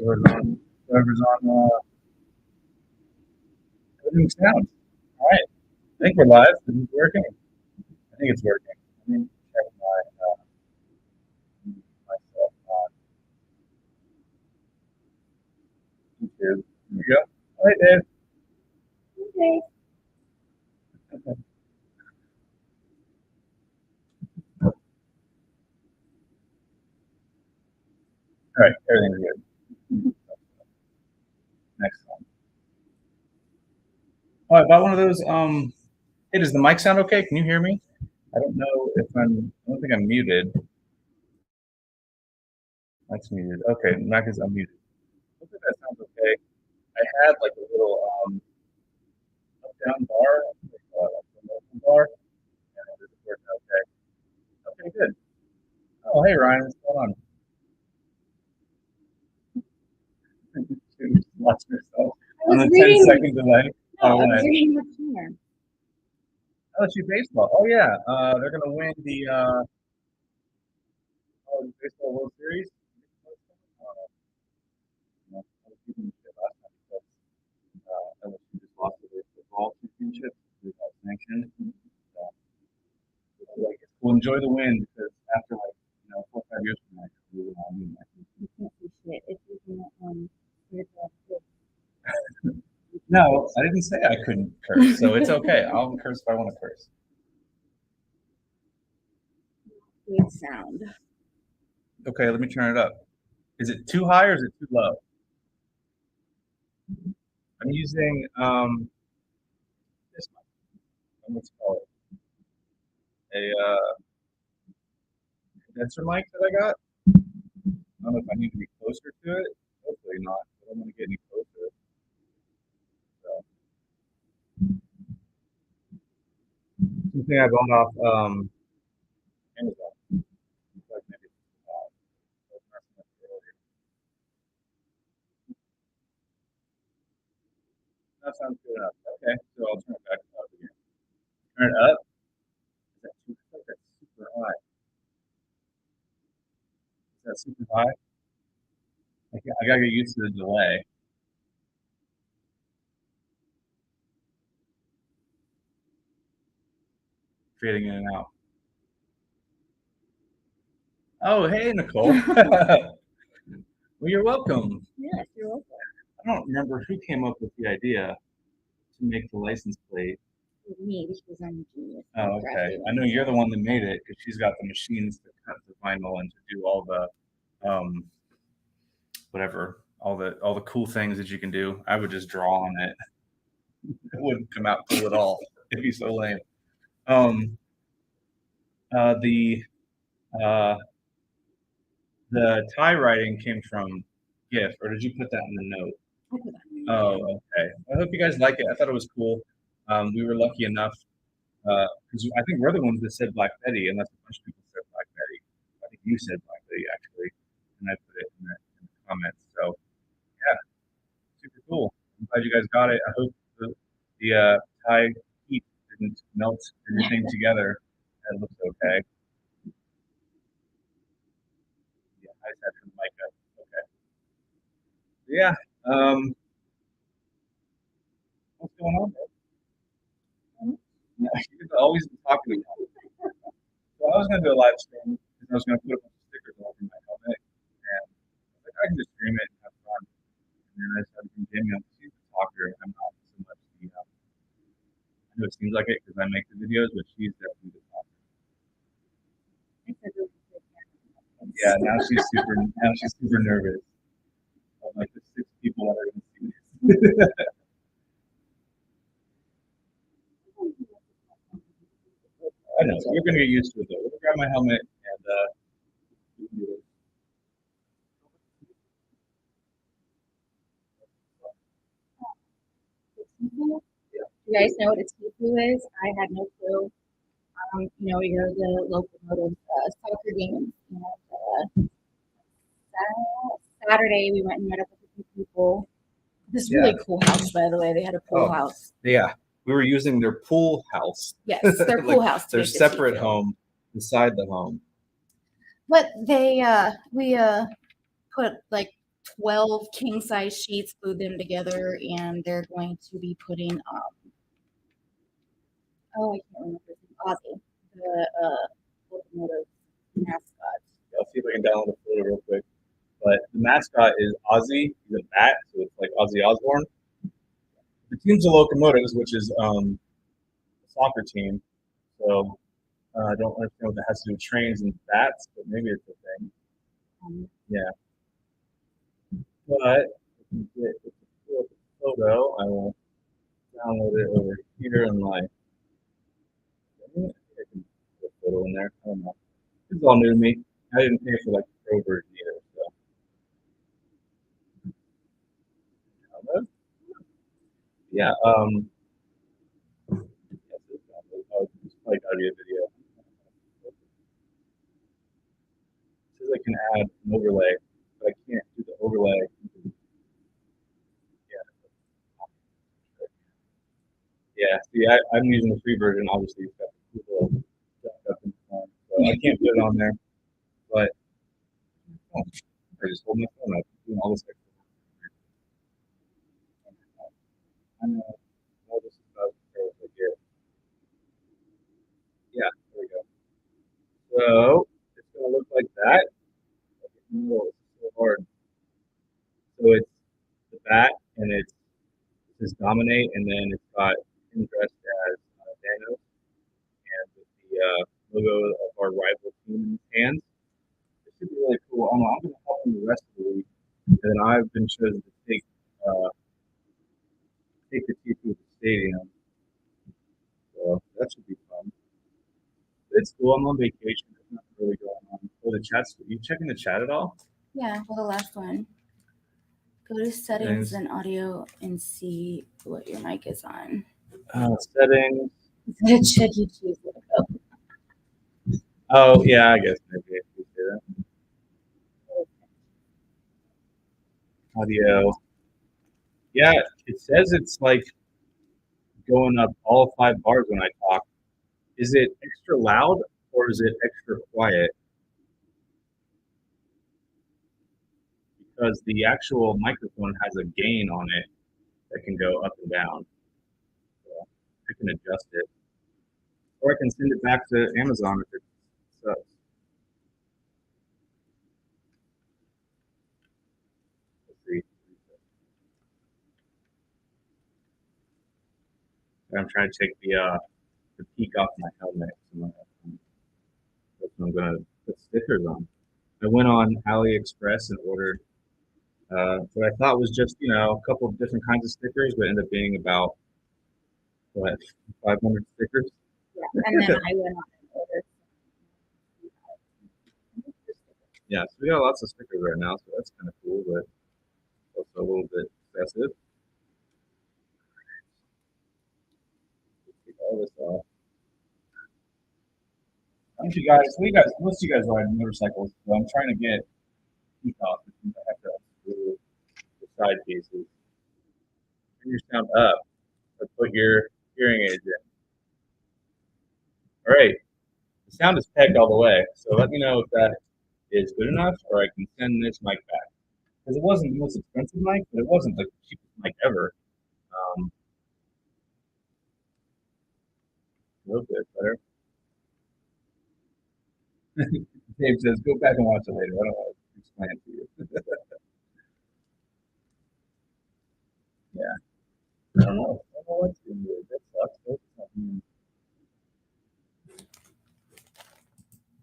whoever's on everything sounds. All right. I think we're live. Is it working? I think it's working. Let me check myself on YouTube. Here we go. Hi, Dave. Okay. All right, everything's good. Next one. Oh, I bought one of those. Hey, does the mic sound okay? Can you hear me? I don't know if I don't think I'm muted. Mic's muted. Okay, mic is unmuted. I think that sounds okay. I had like a little up-down bar, like a local bar, and it worked okay. Okay, good. Oh, hey Ryan, what's going on? Watch yourself on the 10-second delay. No, I was reading the corner. LSU baseball. Oh yeah, they're gonna win the baseball World Series. I was keeping the shit last time because LSU just lost their football championship without sanction. We'll enjoy the win because after 4 or 5 years from now, we will all win. You can't do shit if you can No, I didn't say I couldn't curse, so it's okay. I'll curse if I want to curse. Good sound. Okay, let me turn it up. Is it too high or is it too low? I'm using this mic. Let's call it a condenser mic that I got. I don't know if I need to be closer to it. Hopefully not. I don't want to get any closer. So. Something I bought off Amazon. Like maybe that sounds good enough. Okay, so I'll turn it back up again. Turn it up. Is that too high? That's super high. Is that super high? I gotta get used to the delay. Fading in and out. Oh, hey, Nicole. Well, you're welcome. Yes, you're welcome. I don't remember who came up with the idea to make the license plate. Me, because I'm a genius. Oh, okay. I know you're the one that made it because she's got the machines to cut the vinyl and to do all the whatever, all the cool things that you can do. I would just draw on it. It wouldn't come out cool at all. It'd be so lame. The tie writing came from GIF, or did you put that in the note? I put that in. Oh, okay. I hope you guys like it. I thought it was cool. We were lucky enough because I think we're the ones that said Black Betty, and that's a bunch of people said Black Betty. I think you said Black Betty actually, and I put it in the comments. So yeah, super cool. I'm glad you guys got it. I hope the tie heat didn't melt everything together. It looks okay. Yeah, I just had to mic up. Okay. Yeah. What's going on there? You've always been talking about it. So I was going to do a live stream because I was going to put a bunch of stickers all over my helmet, and I was like, I can just stream it and have fun. And then I started thinking, Jamie, she's the talker. I'm not so much the. I know it seems like it because I make the videos, but she's definitely the talker. Yeah, now she's super nervous. Of like the 6 people that are going to see this. I know. So you're going to get used to it, though. We'll grab my helmet and You guys know what a Tifu is? I had no clue. You're the locomotive soccer games. Saturday we went and met up with a few people. This really cool house, by the way. They had a pool house. Yeah, we were using their pool house. Yes, their pool house. Their separate home beside the home. But we put like 12 king size sheets, glued them together, and they're going to be putting oh, I can't remember his name, Ozzy, the locomotive mascot. I'll see if I can download the photo real quick. But the mascot is Ozzy. He's a bat, so it's like Ozzy Osbourne. The team's the Locomotives, which is a soccer team. So I don't understand what that has to do with trains and bats, but maybe it's a thing. Yeah. But if you get a photo, I will download it over here in my. I think I can put a photo in there. I don't know. This is all new to me. I didn't pay for like the pro version either. So yeah. It's like audio video. It says I can add an overlay, but I can't do the overlay. Yeah. See, I'm using the free version. Obviously, it's got the cool little stuff in the front, so I can't put it on there. But oh, I just hold my phone up, doing all this extra work. I know. All this is about to get. Yeah. There we go. So it's gonna look like that. Oh, it's so hard. So it's the bat, and it says dominate, and then it's got him dressed as Thanos, and with the logo of our rival team in his hands. This should be really cool. I'm going to help him the rest of the week, and then I've been chosen to take the team to the stadium, so that should be fun. It's cool. I'm on vacation. There's nothing really going on. Oh, the chat's. Are you checking the chat at all? Yeah, well, the last one. Go to settings and audio and see what your mic is on. Settings. Should you choose logo? Oh yeah, I guess maybe if you do that. Audio. Yeah, it says it's like going up all 5 bars when I talk. Is it extra loud or is it extra quiet? Because the actual microphone has a gain on it that can go up and down. So I can adjust it. Or I can send it back to Amazon if it sucks. Let's see. I'm trying to take the peak off my helmet. That's what I'm gonna put stickers on. I went on AliExpress and ordered what I thought was just a couple of different kinds of stickers, but ended up being about what 500 stickers. Yeah, and then I went on and ordered. Yeah, so we got lots of stickers right now, so that's kind of cool, but also a little bit excessive. Take all this off. Most of you guys ride motorcycles, so I'm trying to get peak off. I have to unscrew the side pieces. Turn your sound up, or put your hearing aids in. All right, the sound is pegged all the way, so let me know if that is good enough, or I can send this mic back. Because it wasn't the most expensive mic, but it wasn't the cheapest mic ever. A little bit better. Dave says, go back and watch it later. I don't want to explain it to you. Yeah. I don't know. I don't know what's doing weird. That sucks.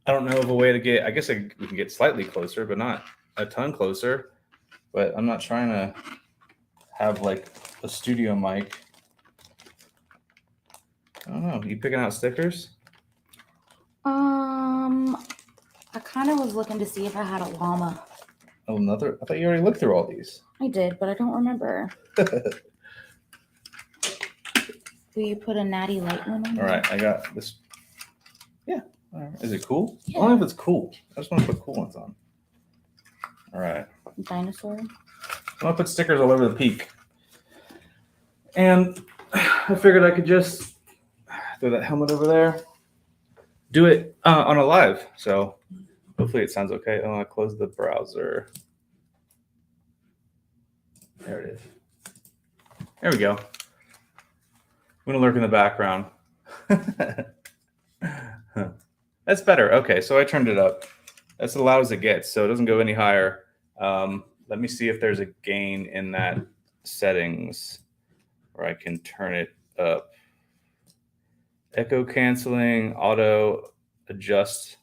I don't know of a way to get, I guess we can get slightly closer, but not a ton closer. But I'm not trying to have like a studio mic. I don't know. You picking out stickers? I kind of was looking to see if I had a llama. Oh, another? I thought you already looked through all these. I did, but I don't remember. Will you put a natty light one on? All right, I got this. Yeah. All right. Is it cool? Yeah. I don't know if it's cool. I just want to put cool ones on. All right. Dinosaur. I'm gonna put stickers all over the peak, and I figured I could just throw that helmet over there. Do it on a live, so hopefully it sounds okay. I'm gonna close the browser. There it is. There we go. I'm gonna lurk in the background. That's better. Okay, so I turned it up. That's as loud as it gets, so it doesn't go any higher. Let me see if there's a gain in that settings where I can turn it up. Echo canceling, auto adjust.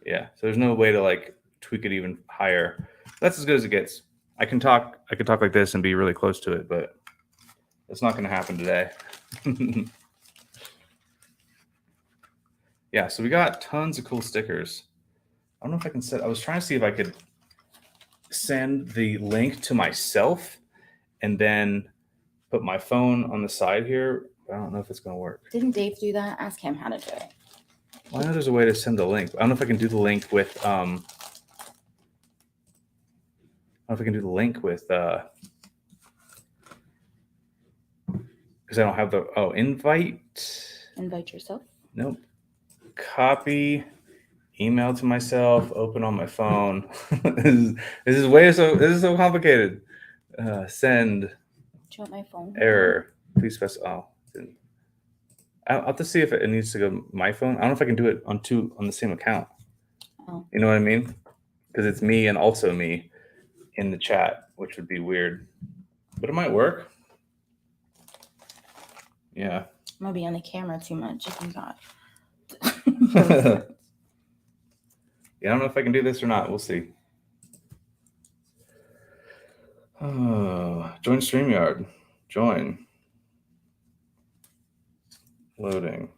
Yeah, so there's no way to like tweak it even higher. That's as good as it gets. I can talk like this and be really close to it, but it's not going to happen today. Yeah, so we got tons of cool stickers. I don't know if I can set. I was trying to see if I could send the link to myself and then put my phone on the side here. But I don't know if it's going to work. Didn't Dave do that? Ask him how to do it. Well, I know there's a way to send the link. I don't know if I can do the link with I don't know if I can do the link with because I don't have the Invite yourself. Nope. Copy, email to myself, open on my phone. This is so complicated. Send. Do you want my phone? Error. Please press. Oh, I'll have to see if it needs to go my phone. I don't know if I can do it on the same account. Oh. You know what I mean? Because it's me and also me in the chat, which would be weird, but it might work. Yeah. I'm gonna be on the camera too much if I'm not. Yeah, I don't know if I can do this or not. We'll see. Join StreamYard. Join. Loading.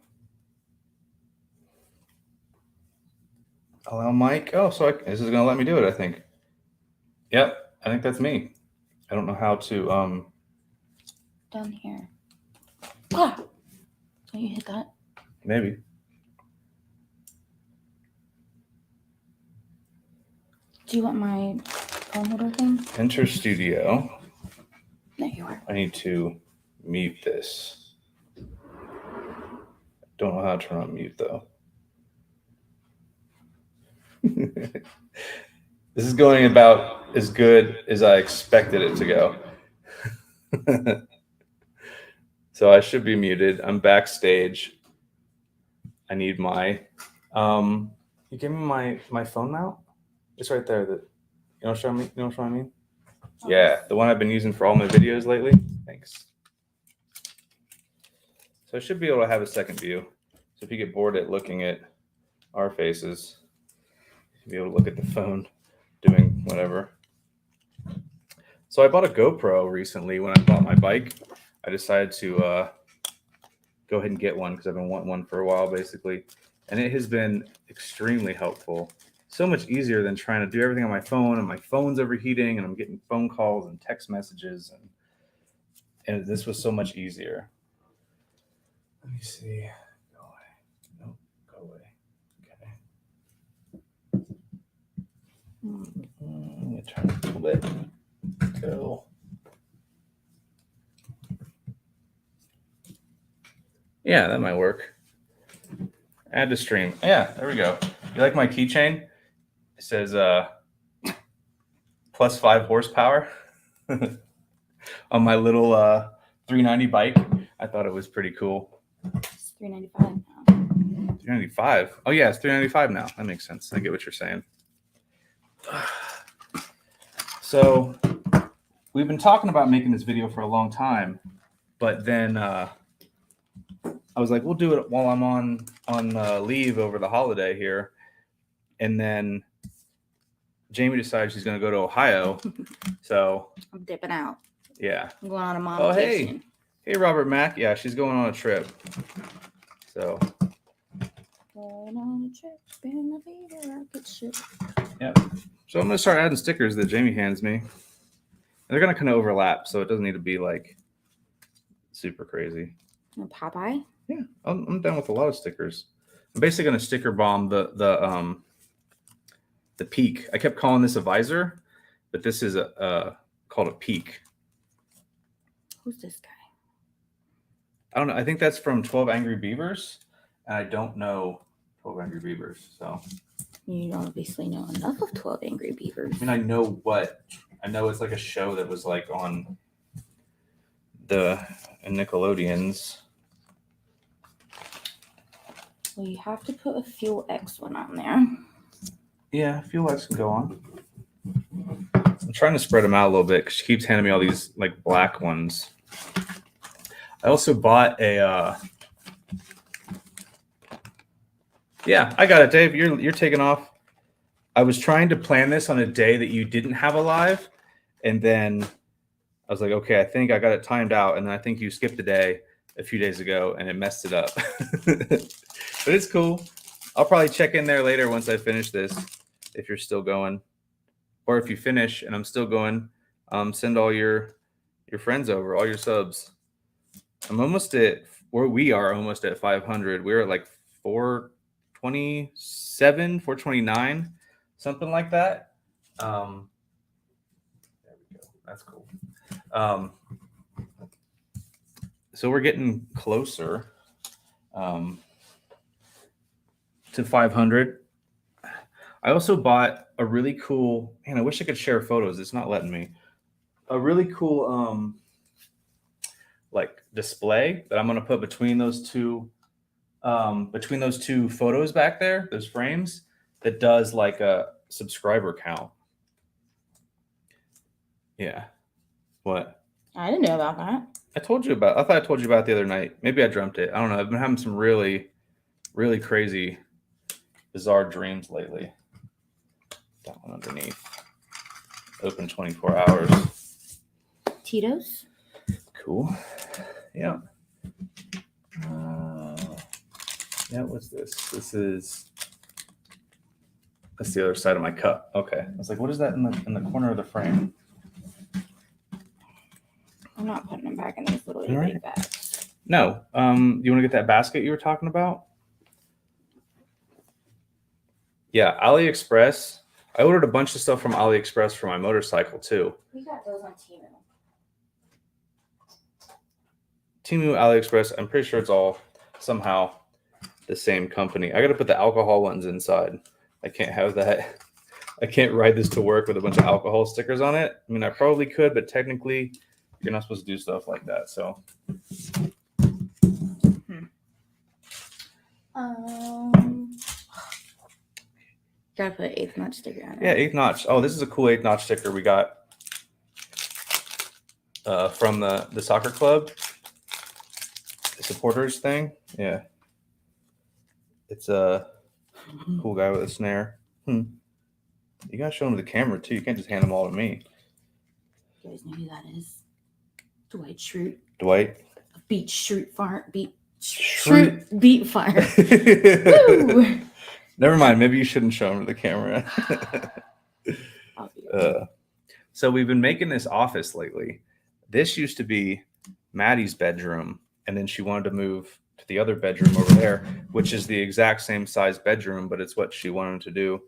Allow mic. Oh, so this is going to let me do it, I think. Yep, I think that's me. I don't know how to... Down here. Ah! Don't you hit that? Maybe. Do you want my phone holder thing? Enter studio. There you are. I need to mute this. Don't know how to turn on mute, though. This is going about as good as I expected it to go. So I should be muted. I'm backstage. I need my... you give me my phone mount? It's right there. You know what I mean? Oh. Yeah, the one I've been using for all my videos lately. Thanks. So I should be able to have a second view. So if you get bored at looking at our faces, you'll be able to look at the phone doing whatever. So I bought a GoPro recently when I bought my bike. I decided to go ahead and get one because I've been wanting one for a while, basically. And it has been extremely helpful. So much easier than trying to do everything on my phone, and my phone's overheating, and I'm getting phone calls and text messages, and this was so much easier. Let me see. Go away. Nope, go away. Okay. Let me turn it a little bit. Go. Yeah, that might work. Add to stream. Yeah, there we go. You like my keychain? It says plus 5 horsepower on my little 390 bike. I thought it was pretty cool. It's $395 now. 395. Oh yeah, it's 395 now. That makes sense. I get what you're saying. So we've been talking about making this video for a long time, but then I was like, we'll do it while I'm on leave over the holiday here, and then Jaime decides she's going to go to Ohio, so I'm dipping out. Yeah, I'm going on a mom vacation. Hey, Robert Mack. Yeah, she's going on a trip. So. Going on a trip in a big rocket ship. Yeah. So I'm going to start adding stickers that Jaime hands me. And they're going to kind of overlap, so it doesn't need to be like super crazy. Popeye? Yeah, I'm done with a lot of stickers. I'm basically going to sticker bomb the peak. I kept calling this a visor, but this is called a peak. Who's this guy? I don't know. I think that's from 12 Angry Beavers, and I don't know 12 Angry Beavers. So you obviously know enough of 12 Angry Beavers. I mean, I know what I know it's like a show that was like on the Nickelodeons. Well, you have to put a Fuel X one on there. Yeah, Fuel X can go on. I'm trying to spread them out a little bit because she keeps handing me all these like black ones. I also bought a. Yeah, I got it, Dave. You're taking off. I was trying to plan this on a day that you didn't have a live, and then I was like, okay, I think I got it timed out, and then I think you skipped a day a few days ago, and it messed it up. But it's cool. I'll probably check in there later once I finish this, if you're still going, or if you finish and I'm still going, send all your friends over, all your subs. I'm almost at, or we are almost at 500. We're at like 427, 429, something like that. There we go. That's cool. So we're getting closer to 500. I also bought a really cool, man, I wish I could share photos. It's not letting me. A really cool like display that I'm going to put between those two photos back there, those frames, that does like a subscriber count. Yeah. What? I didn't know about that. I thought I told you about it the other night. Maybe I dreamt it. I don't know. I've been having some really, really crazy, bizarre dreams lately. That one underneath. Open 24 hours. Tito's? Cool. Yeah. Yeah, what's this? That's the other side of my cup. Okay. I was like, what is that in the corner of the frame? I'm not putting them back in these little Right. bags. No. You want to get that basket you were talking about? Yeah, AliExpress. I ordered a bunch of stuff from AliExpress for my motorcycle too. We got those on Temu. Temu, AliExpress. I'm pretty sure it's all somehow the same company. I got to put the alcohol ones inside. I can't have that. I can't ride this to work with a bunch of alcohol stickers on it. I mean, I probably could, but technically, you're not supposed to do stuff like that. So, Gotta put an 8th notch sticker on it. yeah, 8th notch. Oh, this is a cool 8th notch sticker we got from the soccer club, the supporters thing. Yeah, it's a cool guy with a snare. You gotta show him to the camera too. You can't just hand them all to me. You guys know who that is? Dwight Schrute. Dwight. Beat Schrute farm. Beat Schrute. Schrute beat farm. Woo! Never mind. Maybe you shouldn't show him to the camera. So we've been making this office lately. This used to be Maddie's bedroom, and then she wanted to move to the other bedroom over there, which is the exact same size bedroom, but it's what she wanted to do.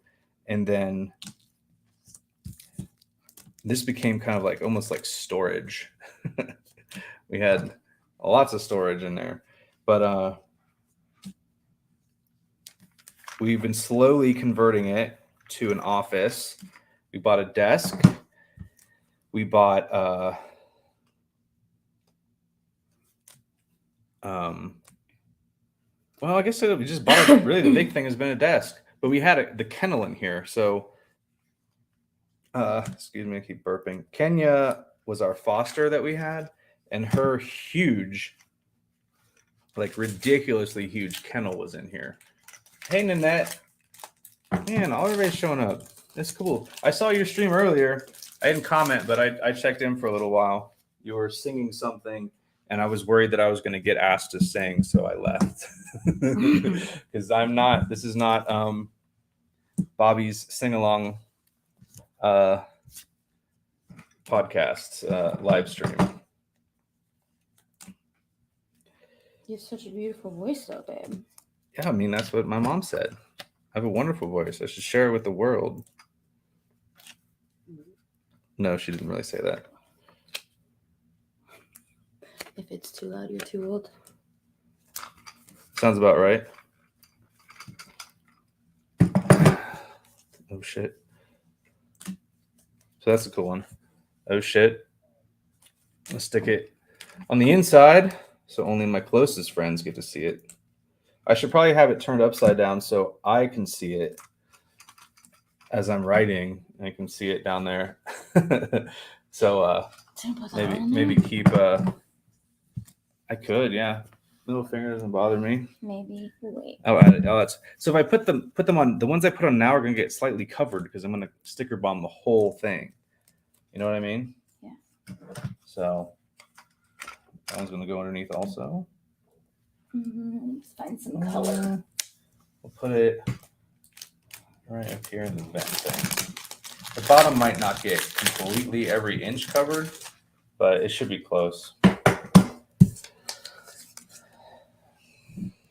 And then this became kind of like almost like storage. We had lots of storage in there, but we've been slowly converting it to an office. We bought a desk. We bought well, I guess we just bought it. Really, the big thing has been a desk, but we had the kennel in here. So, excuse me, I keep burping. Kenya was our foster that we had, and her huge, like ridiculously huge kennel was in here. Hey, Nanette. Man, everybody's showing up. That's cool. I saw your stream earlier. I didn't comment, but I checked in for a little while. You were singing something, and I was worried that I was going to get asked to sing, so I left. Because this is not Bobby's sing-along podcast live stream. You have such a beautiful voice, though, babe. Yeah, I mean, that's what my mom said. I have a wonderful voice. I should share it with the world. No, she didn't really say that. If it's too loud, you're too old. Sounds about right. Oh, shit. So that's a cool one. Oh shit. Let's stick it on the inside so only my closest friends get to see it. I should probably have it turned upside down so I can see it as I'm writing. I can see it down there. So maybe keep I could, yeah. Middle finger doesn't bother me. Maybe. Wait. Oh, that's so. If I put them on, the ones I put on now are gonna get slightly covered because I'm gonna sticker bomb the whole thing. You know what I mean? Yeah. So that one's gonna go underneath also. Let's find some color. We'll put it right up here in the vent thing. The bottom might not get completely every inch covered, but it should be close.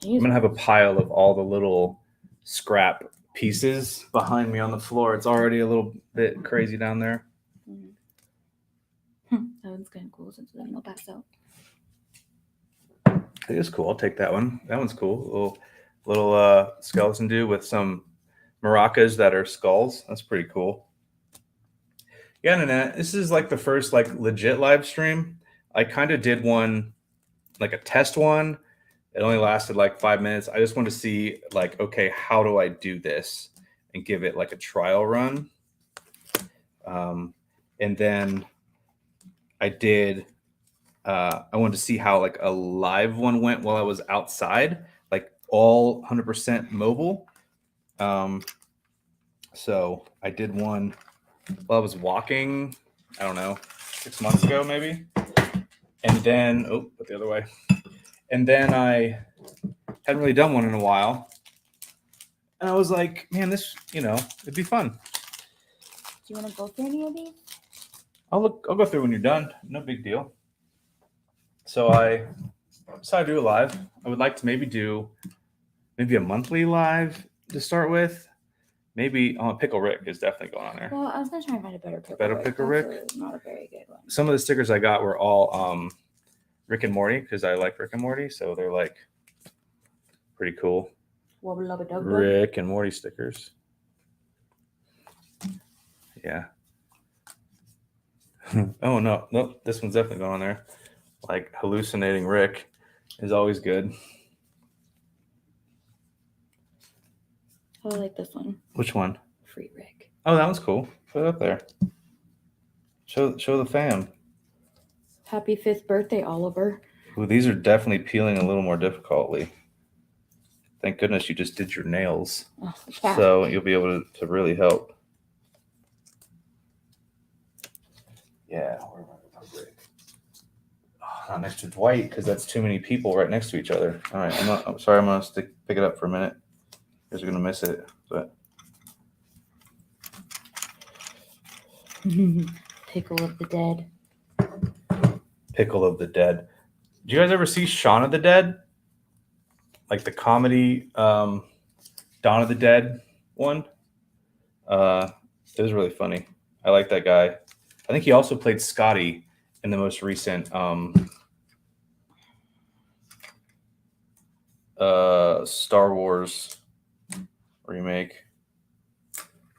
I'm gonna have a pile of all the little scrap pieces behind me on the floor. It's already a little bit crazy down there. That one's kind of cool since then it'll pass out. It is cool. I'll take that one. That one's cool. Little skeleton dude with some maracas that are skulls. That's pretty cool. Yeah, Nanette, this is like the first like legit live stream. I kind of did one, like a test one. It only lasted like 5 minutes. I just wanted to see like, okay, how do I do this and give it like a trial run. And then I did, I wanted to see how like a live one went while I was outside, like all 100% mobile. So I did one while I was walking, I don't know, 6 months ago maybe. And then, put the other way. And then I hadn't really done one in a while. And I was like, man, this, it'd be fun. Do you want to go through any of these? I'll go through when you're done. No big deal. So I decided to do a live. I would like to maybe do a monthly live to start with. Maybe Pickle Rick is definitely going on there. Well, I was gonna try and find a better Pickle Rick. Not a very good one. Some of the stickers I got were all Rick and Morty because I like Rick and Morty, so they're like pretty cool. Rick and Morty stickers. Yeah. Oh no, this one's definitely going on there. Like hallucinating Rick is always good. Oh, I like this one. Which one? Free Rick. Oh, that one's cool. Put it up there. Show the fam. Happy 5th birthday, Oliver. Ooh, these are definitely peeling a little more difficultly. Thank goodness you just did your nails. Oh, yeah. So you'll be able to really help. Yeah. Not next to Dwight because that's too many people right next to each other. All right. I'm sorry. I'm going to pick it up for a minute. You guys are going to miss it. But Pickle of the Dead. Pickle of the Dead. Do you guys ever see Shaun of the Dead? Like the comedy Dawn of the Dead one? It was really funny. I like that guy. I think he also played Scotty in the most recent Star Wars remake.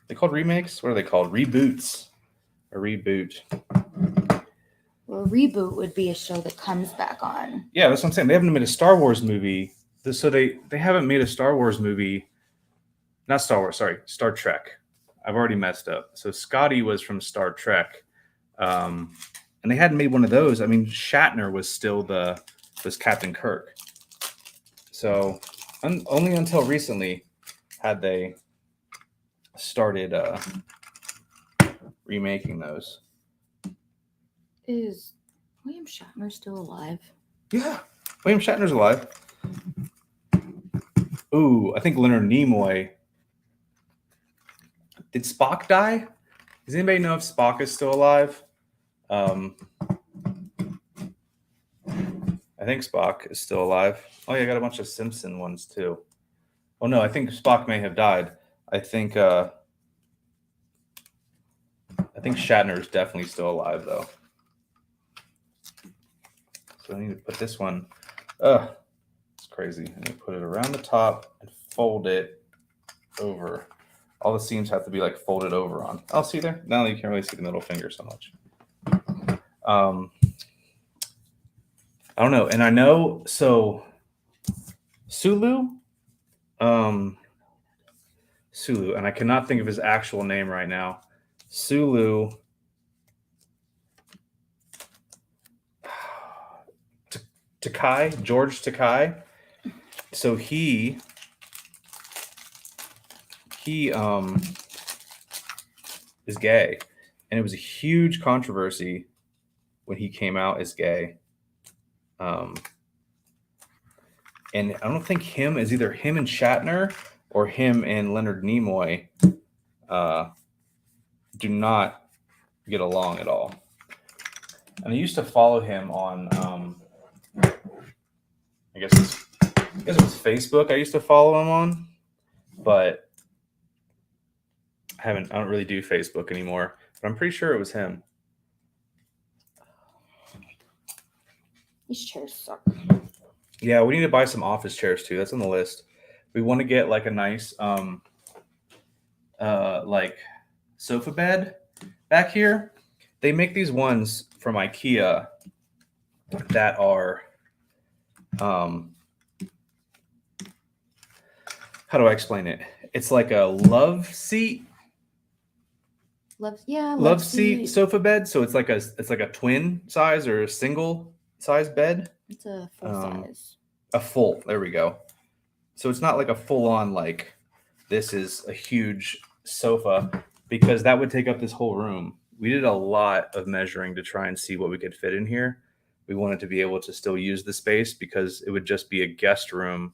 They called remakes? What are they called? Reboots. A reboot. Well, a reboot would be a show that comes back on. Yeah, that's what I'm saying. They haven't made a Star Wars movie. So they haven't made a Star Wars movie. Not Star Wars, sorry, Star Trek. I've already messed up. So Scotty was from Star Trek. And they hadn't made one of those. I mean, Shatner was Captain Kirk. So only until recently had they started remaking those. Is William Shatner still alive? Yeah, William Shatner's alive. Ooh, I think Leonard Nimoy. Did Spock die? Does anybody know if Spock is still alive? I think Spock is still alive. Oh yeah, I got a bunch of Simpson ones too. Oh no, I think Spock may have died. I think Shatner is definitely still alive though. So I need to put this one. It's crazy. I need to put it around the top and fold it over. All the seams have to be like folded over on. Oh, see there? Now you can't really see the middle finger so much. I don't know. And I know, so Sulu, Sulu, and I cannot think of his actual name right now. Sulu. Takai, George Takai. So he is gay, and it was a huge controversy when he came out as gay. And I don't think him is either him and Shatner or him and Leonard Nimoy do not get along at all. And I used to follow him on, I guess it was Facebook. I used to follow him on, but I don't really do Facebook anymore. But I'm pretty sure it was him. These chairs suck. Yeah, we need to buy some office chairs too. That's on the list. We want to get like a nice like sofa bed back here. They make these ones from IKEA that are how do I explain it? It's like a love seat. Love seat sofa bed. So it's like a twin size or a single size bed. It's a full size. A full. There we go. So it's not like a full on like this is a huge sofa, because that would take up this whole room. We did a lot of measuring to try and see what we could fit in here. We wanted to be able to still use the space because it would just be a guest room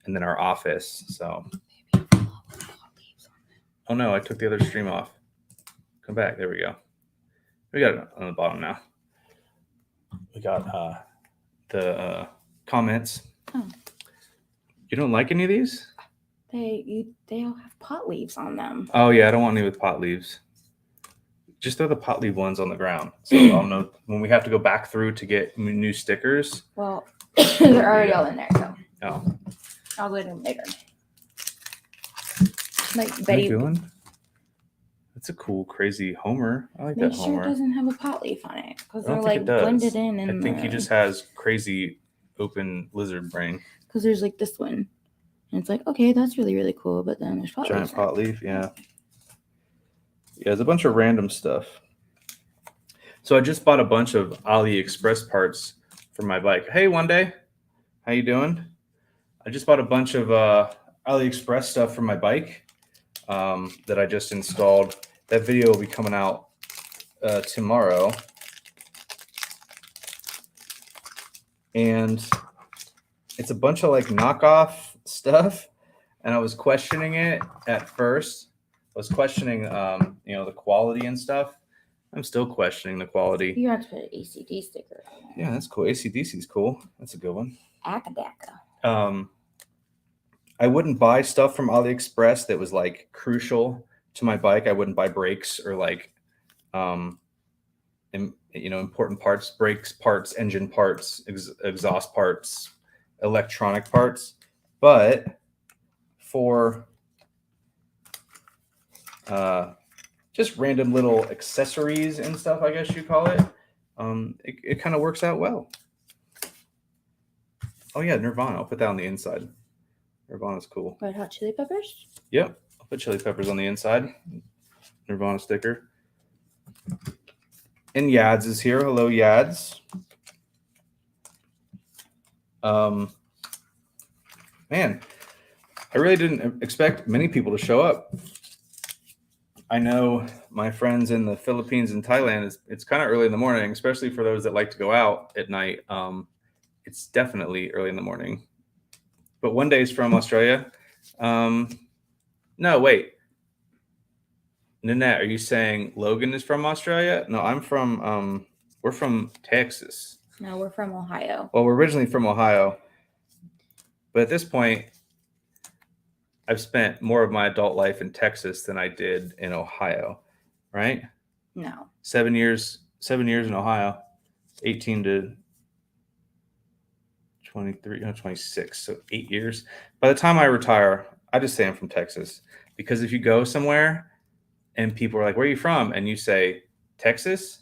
and then our office. So, oh no, I took the other stream off. Come back. There we go. We got it on the bottom now. We got the comments. Oh. You don't like any of these? They all have pot leaves on them. Oh yeah, I don't want any with pot leaves. Just throw the pot leaf ones on the ground, so I'll know when we have to go back through to get new stickers. Well, they're already all in there, so. Oh. I'll go ahead and later. Like How Betty. you doing? That's a cool, crazy Homer. I like that Homer. Make sure it doesn't have a pot leaf on it, because they're think like it does. blended in. I think he just has crazy open lizard brain. Because there's like this one, and it's like, okay, that's really, really cool, but then there's pot Giant leaves. pot leaf, yeah. Yeah, there's a bunch of random stuff. So I just bought a bunch of AliExpress parts for my bike. Hey, one day, how you doing? I just bought a bunch of AliExpress stuff for my bike that I just installed. That video will be coming out tomorrow. And it's a bunch of like knockoff stuff. And I was questioning it at first. I was questioning, the quality and stuff. I'm still questioning the quality. You have to put an ACD sticker. Yeah, that's cool. ACDC is cool. That's a good one. Akadaka. I wouldn't buy stuff from AliExpress that was like crucial to my bike. I wouldn't buy brakes or like, important parts, brakes parts, engine parts, exhaust parts, electronic parts. But for just random little accessories and stuff, I guess you call it, it kind of works out well. Oh yeah, Nirvana. I'll put that on the inside. Nirvana's cool. Red Hot Chili Peppers? Yep. I'll put chili peppers on the inside. Nirvana sticker. And Yads is here. Hello, Yads. Man, I really didn't expect many people to show up. I know my friends in the Philippines and Thailand, it's kind of early in the morning, especially for those that like to go out at night. It's definitely early in the morning. But one day is from Australia. No, wait. Nanette, are you saying Logan is from Australia? No, I'm from, we're from Texas. No, we're from Ohio. Well, we're originally from Ohio. But at this point, I've spent more of my adult life in Texas than I did in Ohio, right? No. 7 years in Ohio, 18 to 23, 26, so 8 years. By the time I retire, I just say I'm from Texas, because if you go somewhere and people are like, where are you from? And you say, Texas,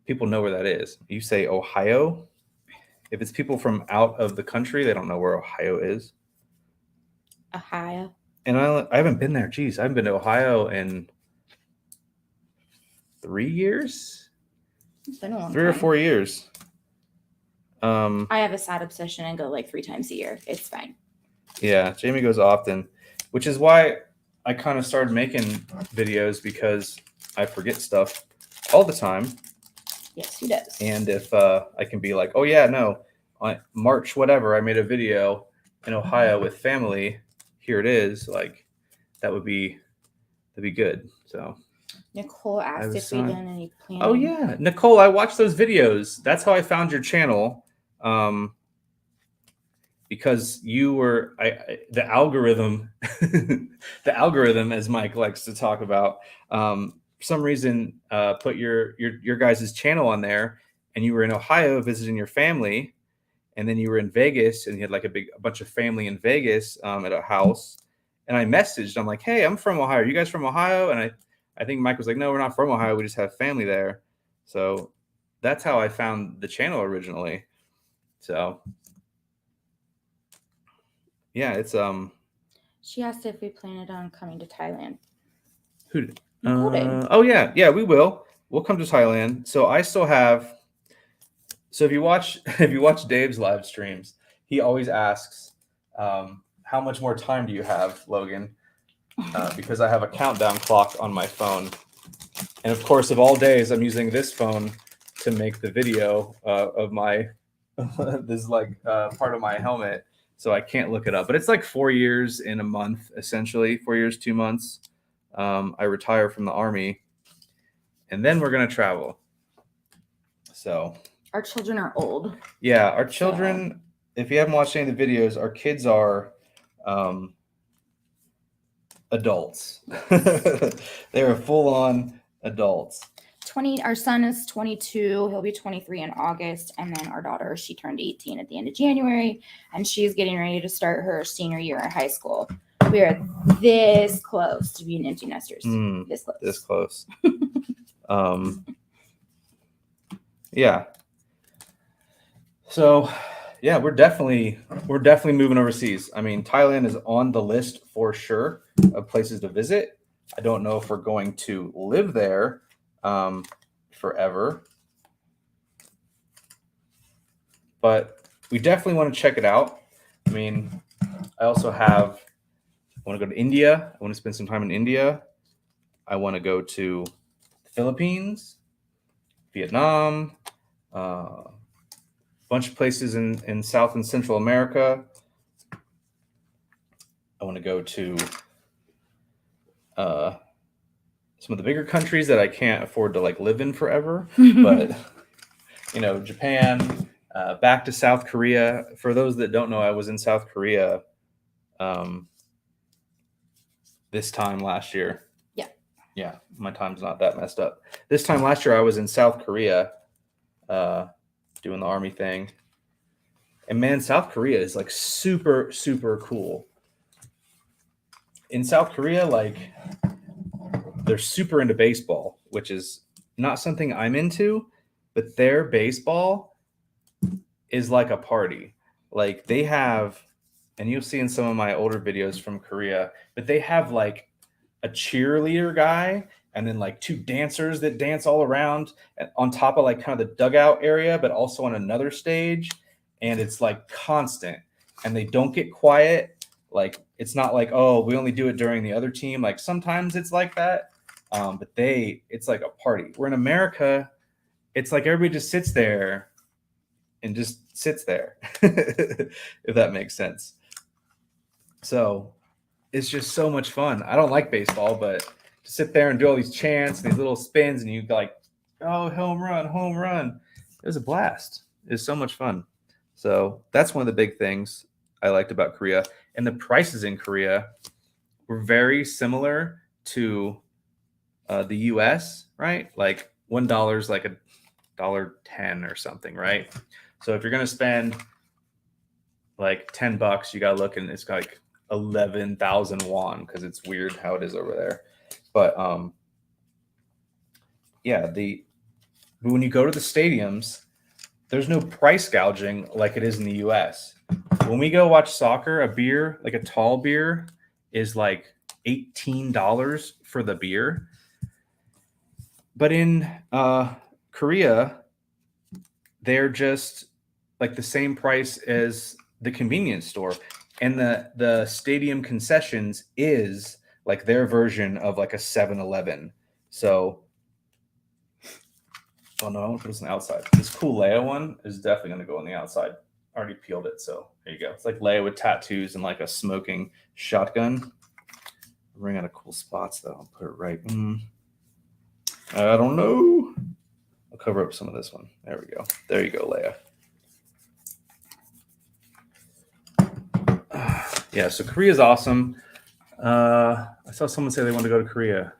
people know where that is. You say Ohio. If it's people from out of the country, they don't know where Ohio is. Ohio. And I haven't been there. Geez, I haven't been to Ohio in 3 years. It's been a long 3 or time. 4 years. I have a sad obsession and go like 3 times a year. It's fine. Yeah, Jaime goes often, which is why I kind of started making videos, because I forget stuff all the time. Yes, he does. And if I can be like, oh yeah, no, on March whatever, I made a video in Ohio with family. Here it is. Like that'd be good. So Nicole asked if we done any planning. Oh yeah, Nicole, I watched those videos. That's how I found your channel. Because you were the algorithm, the algorithm, as Mike likes to talk about. For some reason, put your guys' channel on there, and you were in Ohio visiting your family, and then you were in Vegas, and you had like a bunch of family in Vegas at a house. And I messaged, I'm like, hey, I'm from Ohio. Are you guys from Ohio? And I think Mike was like, no, we're not from Ohio. We just have family there. So that's how I found the channel originally. So yeah, it's She asked if we planned on coming to Thailand. Who did? Oh yeah, we will. We'll come to Thailand. So I still have. So if you watch Dave's live streams, he always asks, "How much more time do you have, Logan?" Because I have a countdown clock on my phone, and of course, of all days, I'm using this phone to make the video of my this part of my helmet. So I can't look it up, but it's like 4 years in a month, essentially 4 years, 2 months. I retire from the Army, and then we're gonna travel. So our children are old. Yeah, our children. So. If you haven't watched any of the videos, our kids are adults. They are full-on adults. Our son is 22. He'll be 23 in August, and then our daughter, she turned 18 at the end of January, and she's getting ready to start her senior year in high school. We are this close to being empty nesters. This close. Yeah. So, yeah, we're definitely moving overseas. I mean, Thailand is on the list for sure of places to visit. I don't know if we're going to live there forever, but we definitely want to check it out. I mean, I want to go to India. I want to spend some time in India. I want to go to the Philippines, Vietnam, bunch of places in South and Central America. I want to go to some of the bigger countries that I can't afford to like live in forever, but Japan, back to South Korea. For those that don't know, I was in South Korea this time last year. Yeah, my time's not that messed up. This time last year, I was in South Korea doing the Army thing. And man, South Korea is like super, super cool. In South Korea, like they're super into baseball, which is not something I'm into, but their baseball is like a party. Like they have, and you'll see in some of my older videos from Korea, but they have like a cheerleader guy and then like 2 dancers that dance all around on top of like kind of the dugout area, but also on another stage. And it's like constant, and they don't get quiet. Like it's not like, oh, we only do it during the other team. Like sometimes it's like that, but it's like a party. We're in America, it's like everybody just sits there and just sits there, if that makes sense. So it's just so much fun. I don't like baseball, but to sit there and do all these chants and these little spins, and you like, oh, home run, home run. It was a blast. It was so much fun. So that's one of the big things I liked about Korea. And the prices in Korea were very similar to the US, right? Like $1 is like $1.10 or something, right? So if you're going to spend like $10, you got to look, and it's like 11,000 won, because it's weird how it is over there. But yeah, the But when you go to the stadiums, there's no price gouging like it is in the US. When we go watch soccer, a beer, like a tall beer, is like $18 for the beer. But in Korea, they're just like the same price as the convenience store. And the stadium concessions is like their version of like a 7-Eleven. So, oh no, I want to put this on the outside. This cool Leia one is definitely going to go on the outside. I already peeled it, so there you go. It's like Leia with tattoos and like a smoking shotgun. I'm running out of cool spots though. I'll put it right. I don't know. I'll cover up some of this one. There we go. There you go, Leia. Yeah, so Korea is awesome. I saw someone say they wanted to go to Korea.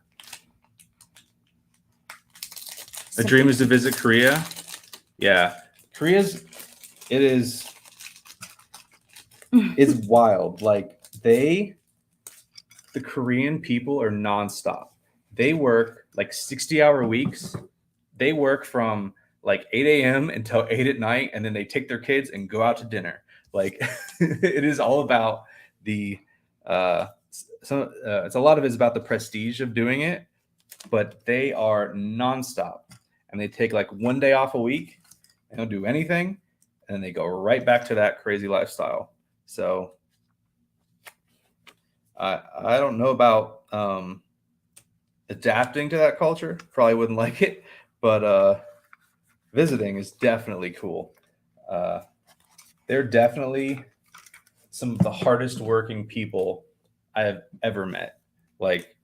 The dream is to visit Korea. Yeah, it's wild. Like the Korean people are nonstop. They work like 60-hour weeks. They work from like 8 a.m. until 8 at night, and then they take their kids and go out to dinner. Like it is all about the it's a lot of it is about the prestige of doing it, but they are nonstop, and they take like one day off a week and don't do anything, and then they go right back to that crazy lifestyle. So I don't know about adapting to that culture. Probably wouldn't like it, but visiting is definitely cool. They're definitely some of the hardest working people I have ever met. Like,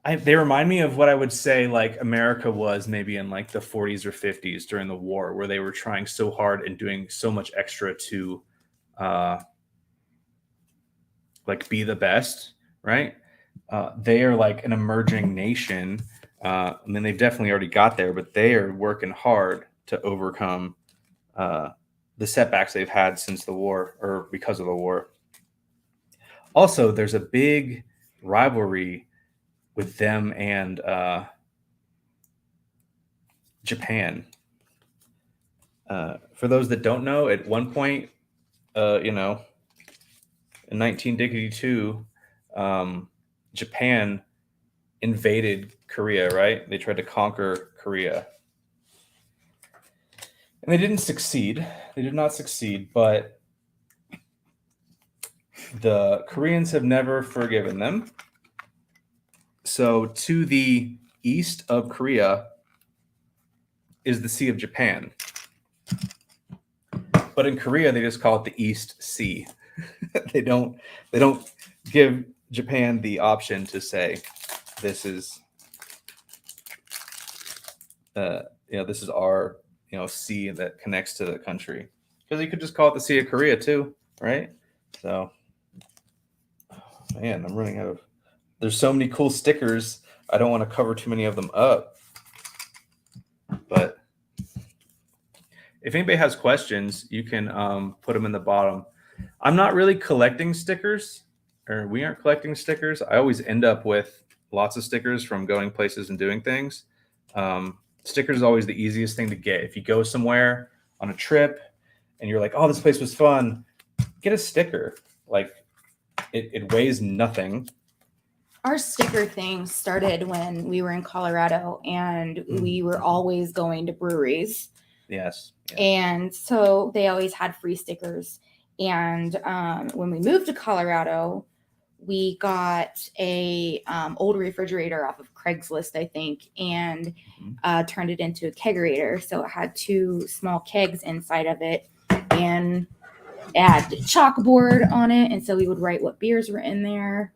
they remind me of what I would say like America was maybe in like the 40s or 50s during the war, where they were trying so hard and doing so much extra to like be the best, right? They are like an emerging nation. I mean, they've definitely already got there, but they are working hard to overcome the setbacks they've had since the war or because of the war. Also, there's a big rivalry with them and Japan. For those that don't know, at one point, in 1962, Japan invaded Korea, right? They tried to conquer Korea. And they didn't succeed. They did not succeed, but the Koreans have never forgiven them. So to the east of Korea is the Sea of Japan. But in Korea, they just call it the East Sea. They don't give Japan the option to say this is this is our sea that connects to the country, because you could just call it the Sea of Korea too, right? So man, I'm running out of, there's so many cool stickers. I don't want to cover too many of them up, but if anybody has questions, you can put them in the bottom. I'm not really collecting stickers, or we aren't collecting stickers. I always end up with lots of stickers from going places and doing things. Stickers is always the easiest thing to get. If you go somewhere on a trip and you're like, oh, this place was fun, get a sticker. Like it weighs nothing. Our sticker thing started when we were in Colorado, and we were always going to breweries. Yes. Yeah. And so they always had free stickers. And when we moved to Colorado, we got a old refrigerator off of Craigslist, I think, and turned it into a kegerator. So it had 2 small kegs inside of it, and it had chalkboard on it. And so we would write what beers were in there.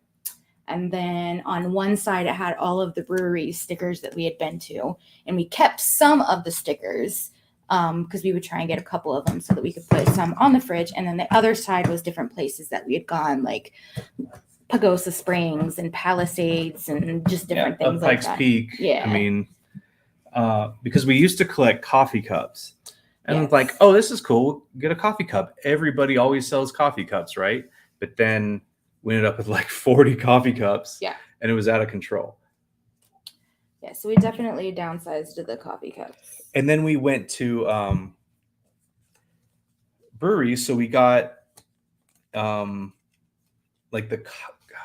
And then on one side, it had all of the brewery stickers that we had been to. And we kept some of the stickers because we would try and get a couple of them so that we could put some on the fridge. And then the other side was different places that we had gone, like Pagosa Springs and Palisades and just different things like Pikes that. Peak. Yeah. I mean, because we used to collect coffee cups. And it's like, oh, this is cool. Get a coffee cup. Everybody always sells coffee cups, right? But then we ended up with like 40 coffee cups. Yeah. And it was out of control. Yeah, so we definitely downsized to the coffee cups. And then we went to breweries. So we got like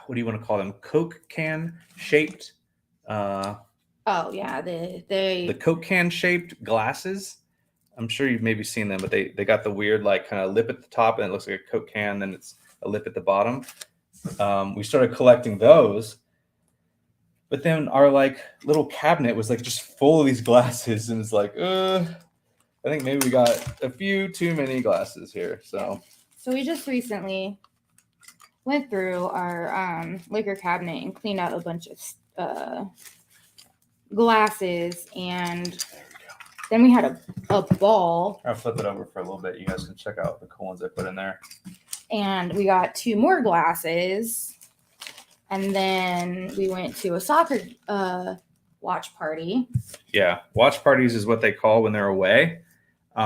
what do you want to call them? Coke can shaped. Oh yeah, The Coke can shaped glasses. I'm sure you've maybe seen them, but they got the weird like kind of lip at the top, and it looks like a Coke can, then it's a lip at the bottom. We started collecting those, but then our like little cabinet was like just full of these glasses, and it's like, I think maybe we got a few too many glasses here. So we just recently went through our liquor cabinet and cleaned out a bunch of glasses, and then we had a ball. I'll flip it over for a little bit. You guys can check out the cool ones I put in there. And we got 2 more glasses. And then we went to a soccer watch party. Yeah, watch parties is what they call when they're away. They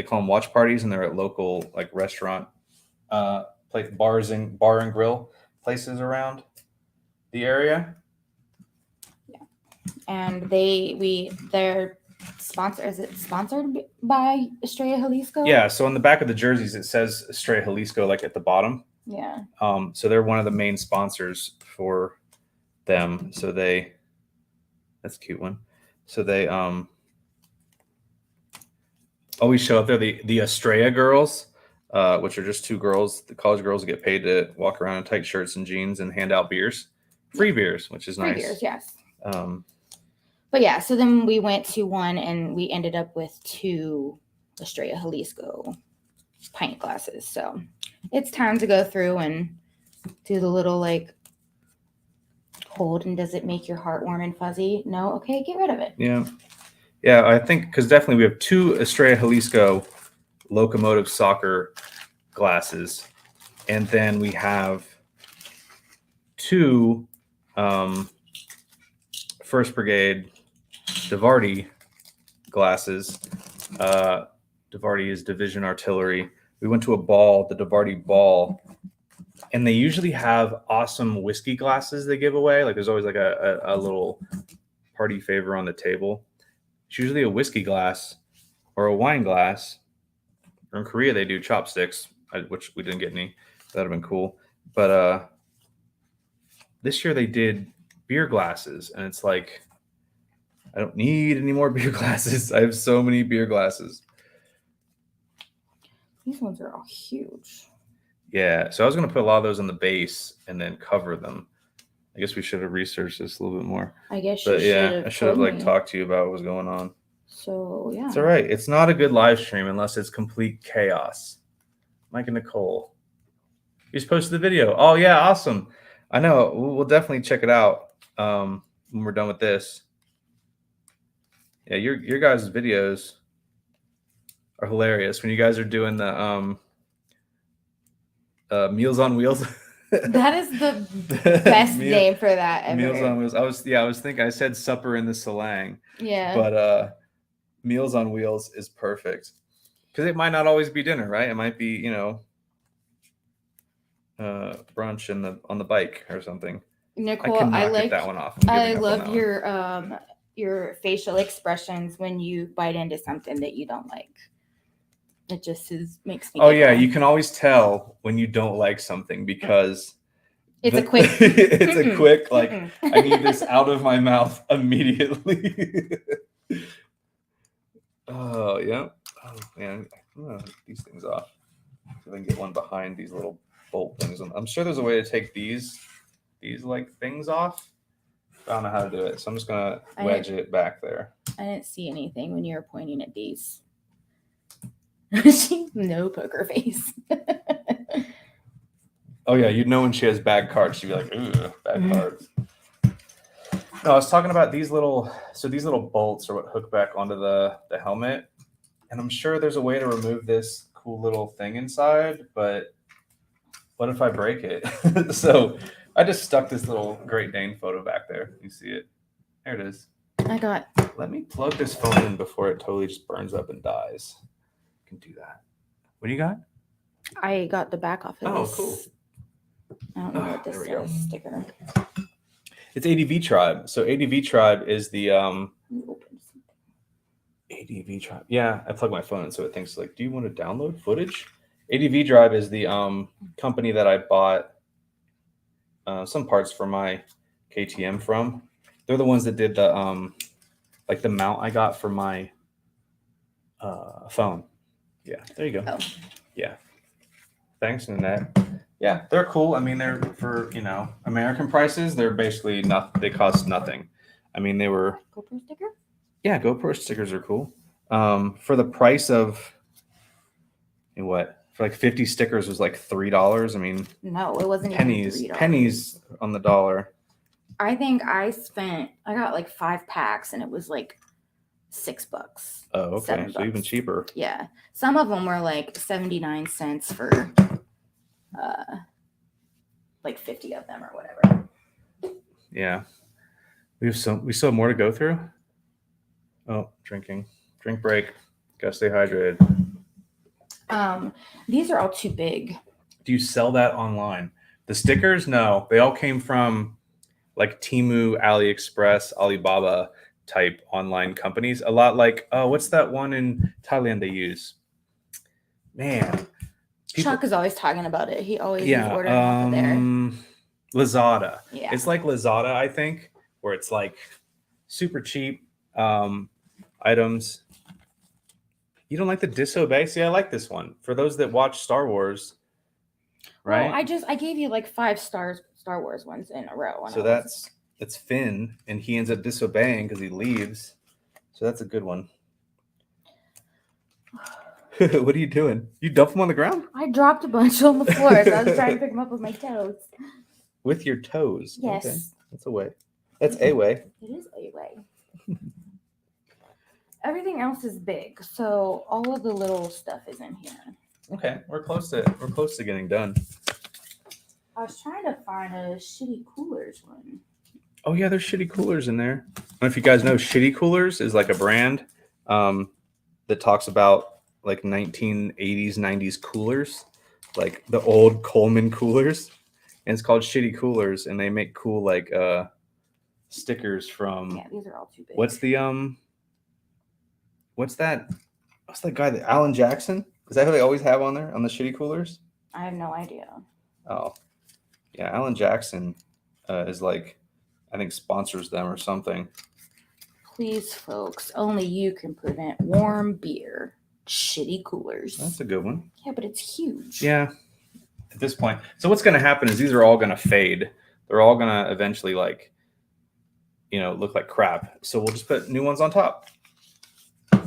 call them watch parties, and they're at local like restaurant, like bar and grill places around the area. Yeah, and they're sponsored. Is it sponsored by Estrella Jalisco? Yeah. So on the back of the jerseys, it says Estrella Jalisco, like at the bottom. Yeah. So they're one of the main sponsors for them. So that's a cute one. So they always show up there. The Estrella girls, which are just 2 girls, the college girls who get paid to walk around in tight shirts and jeans and hand out beers, free beers, which is nice. Free beers, yes. But yeah, so then we went to one and we ended up with 2 Estrella Jalisco pint glasses. So it's time to go through and do the little like hold, and does it make your heart warm and fuzzy? No? Okay, get rid of it. Yeah, I think because definitely we have 2 Estrella Jalisco locomotive soccer glasses, and then we have 2 First Brigade Devarty glasses. Devarty is Division Artillery. We went to a ball, the Devarty Ball, and they usually have awesome whiskey glasses they give away. Like there's always like a little party favor on the table. It's usually a whiskey glass or a wine glass. Or in Korea, they do chopsticks, which we didn't get any. That'd have been cool. But this year they did beer glasses, and it's like, I don't need any more beer glasses. I have so many beer glasses. These ones are all huge. Yeah, so I was going to put a lot of those on the base and then cover them. I guess we should have researched this a little bit more. I guess but yeah, I should have like talked to you about what was going on. So yeah, it's all right. It's not a good live stream unless it's complete chaos. Mike and Nicole, you just posted the video. Oh yeah, awesome. I know. We'll definitely check it out when we're done with this. Yeah, your guys' videos are hilarious when you guys are doing the Meals on Wheels. That is the best name for that ever. Meals on Wheels. I was thinking, I said supper in the Salang. Yeah. But Meals on Wheels is perfect because it might not always be dinner, right? It might be, brunch on the bike or something. Nicole, I like that one off. I love your facial expressions when you bite into something that you don't like. It just makes me. Oh yeah, you can always tell when you don't like something because it's a quick. It's a quick like I need this out of my mouth immediately. Oh yeah. Oh man, I'm gonna take these things off. So I can get one behind these little bolt things. I'm sure there's a way to take these like things off. I don't know how to do it, so I'm just gonna wedge it back there. I didn't see anything when you were pointing at these. No poker face. Oh yeah, you'd know when she has bad cards. She'd be like, "Ooh, bad cards." No, I was talking about these little bolts are what hook back onto the helmet, and I'm sure there's a way to remove this cool little thing inside. But what if I break it? So I just stuck this little Great Dane photo back there. You see it? There it is. Let me plug this phone in before it totally just burns up and dies. Can do that. What do you got? I got the back off of this. Cool. I don't know what this is. Sticker. It's ADV Tribe. So ADV Tribe is the ADV Tribe. Yeah, I plug my phone in so it thinks like, do you want to download footage? ADV Drive is the company that I bought some parts for my KTM from. They're the ones that did the like the mount I got for my phone. Yeah, there you go. Oh. Yeah. Thanks, Nanette. Yeah, they're cool. I mean, they're for, American prices, they're basically nothing. They cost nothing. I mean, they were GoPro sticker? Yeah, GoPro stickers are cool. For the price of what? For like 50 stickers was like $3. I mean, no, it wasn't pennies, even $3. pennies on the dollar. I think I got like 5 packs and it was like $6. Oh, okay. $7. So even cheaper. Yeah. Some of them were like 79 cents for like 50 of them or whatever. Yeah. We still have more to go through. Oh, drinking. Drink break. Gotta stay hydrated. These are all too big. Do you sell that online? The stickers? No. They all came from like Temu, AliExpress, Alibaba type online companies. A lot like, what's that one in Thailand they use? Man. Chuck is always talking about it. He always is ordering off of there. Lazada. Yeah. It's like Lazada, I think, where it's like super cheap items. You don't like the Disobey? See, I like this one. For those that watch Star Wars, right? Well, I gave you like 5 Star Wars ones in a row. So that's Finn, and he ends up disobeying because he leaves. So that's a good one. What are you doing? You dump them on the ground? I dropped a bunch on the floor, so I was trying to pick them up with my toes. With your toes? Yes. Okay. That's a way. That's a way. It is a way. Everything else is big, so all of the little stuff is in here. Okay, we're close to getting done. I was trying to find a shitty coolers one. Oh yeah, there's shitty coolers in there. I don't know if you guys know, Shitty Coolers is like a brand that talks about like 1980s, 90s coolers, like the old Coleman coolers, and it's called Shitty Coolers, and they make cool like stickers from. Yeah, these are all too big. What's that guy that Alan Jackson? Is that who they always have on there on the Shitty Coolers? I have no idea. Oh, yeah, Alan Jackson is like, I think sponsors them or something. Please, folks, only you can prevent warm beer. Shitty Coolers. That's a good one. Yeah, but it's huge. Yeah, at this point. So what's going to happen is these are all going to fade. They're all going to eventually look like crap. So we'll just put new ones on top.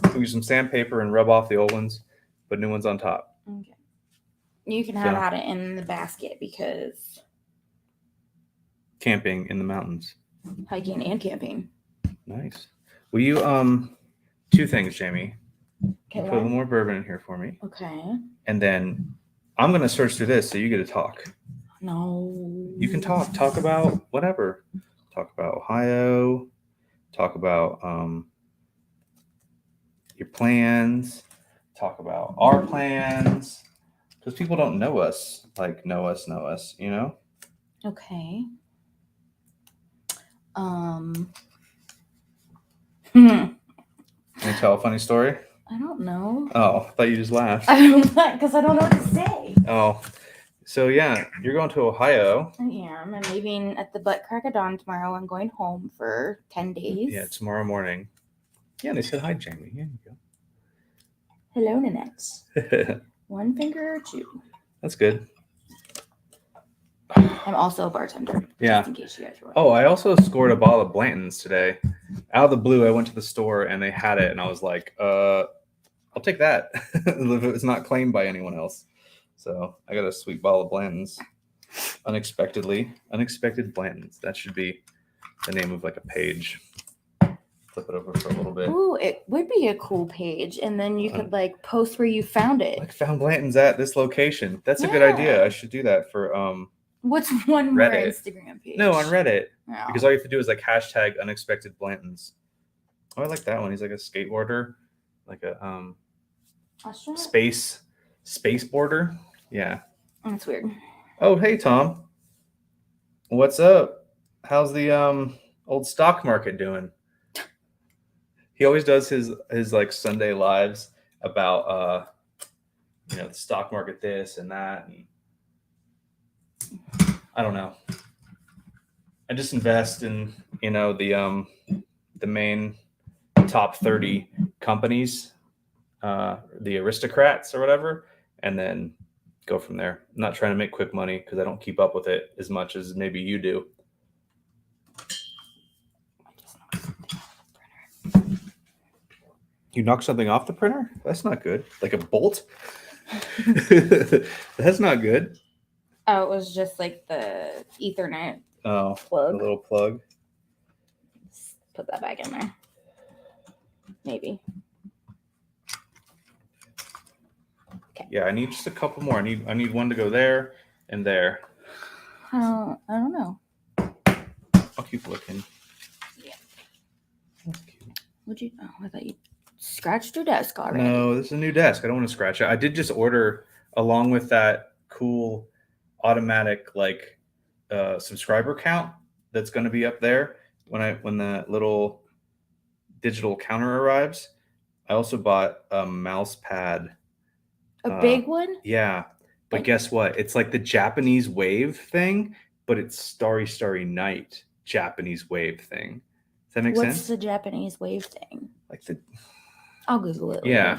We'll use some sandpaper and rub off the old ones, put new ones on top. Okay. You can have it in the basket because camping in the mountains. Hiking and camping. Nice. Will you 2 things, Jamie? Okay. Put a little more bourbon in here for me. Okay. And then I'm going to search through this so you get to talk. No. You can talk about whatever. Talk about Ohio. Talk about your plans. Talk about our plans. Because people don't know us, know us, you know? Okay. Can you tell a funny story? I don't know. Oh, I thought you just laughed. I don't know because I don't know what to say. Oh, so yeah, you're going to Ohio. I am. I'm leaving at the butt crack of dawn tomorrow. I'm going home for 10 days. Yeah, tomorrow morning. Yeah, they said hi, Jamie. Here you Hello, Nanette. go. 1 finger or 2. That's good. I'm also a bartender. Yeah. Just in case you guys were. Oh, I also scored a bottle of Blanton's today. Out of the blue, I went to the store and they had it, and I was like, I'll take that if it's not claimed by anyone else. So I got a sweet bottle of Blanton's. Unexpected Blanton's. That should be the name of like a page. Flip it over for a little bit. Ooh, it would be a cool page, and then you could post where you found it. Like found Blanton's at this location. That's a good idea. I should do that for What's one more Reddit. Instagram page? No, on Reddit. No. Because all you have to do is hashtag unexpected Blantons. Oh, I like that one. He's like a skateboarder, like a space boarder. Yeah. That's weird. Oh, hey Tom. What's up? how's the old stock market doing? He always does his like Sunday lives about the stock market this and that, and I don't know. I just invest in the main top 30 companies, the aristocrats or whatever, and then go from there. I'm not trying to make quick money because I don't keep up with it as much as maybe you do. You knocked something off the printer? That's not good. Like a bolt? That's not good. Oh, it was just like the Ethernet plug. The little plug. Let's put that back in there. Maybe. Okay. Yeah, I need just a couple more. I need one to go there and there. I don't know. I'll keep looking. Yeah. That's cute. Would you? Oh, I thought you scratched your desk already. No, this is a new desk. I don't want to scratch it. I did just order, along with that cool automatic like subscriber count that's going to be up there when the little digital counter arrives. I also bought a mouse pad. A big one? Yeah. But guess what? It's like the Japanese wave thing, but it's Starry Starry Night Japanese wave thing. Does that make sense? What's the Japanese wave thing? Like the I'll Google it. Yeah.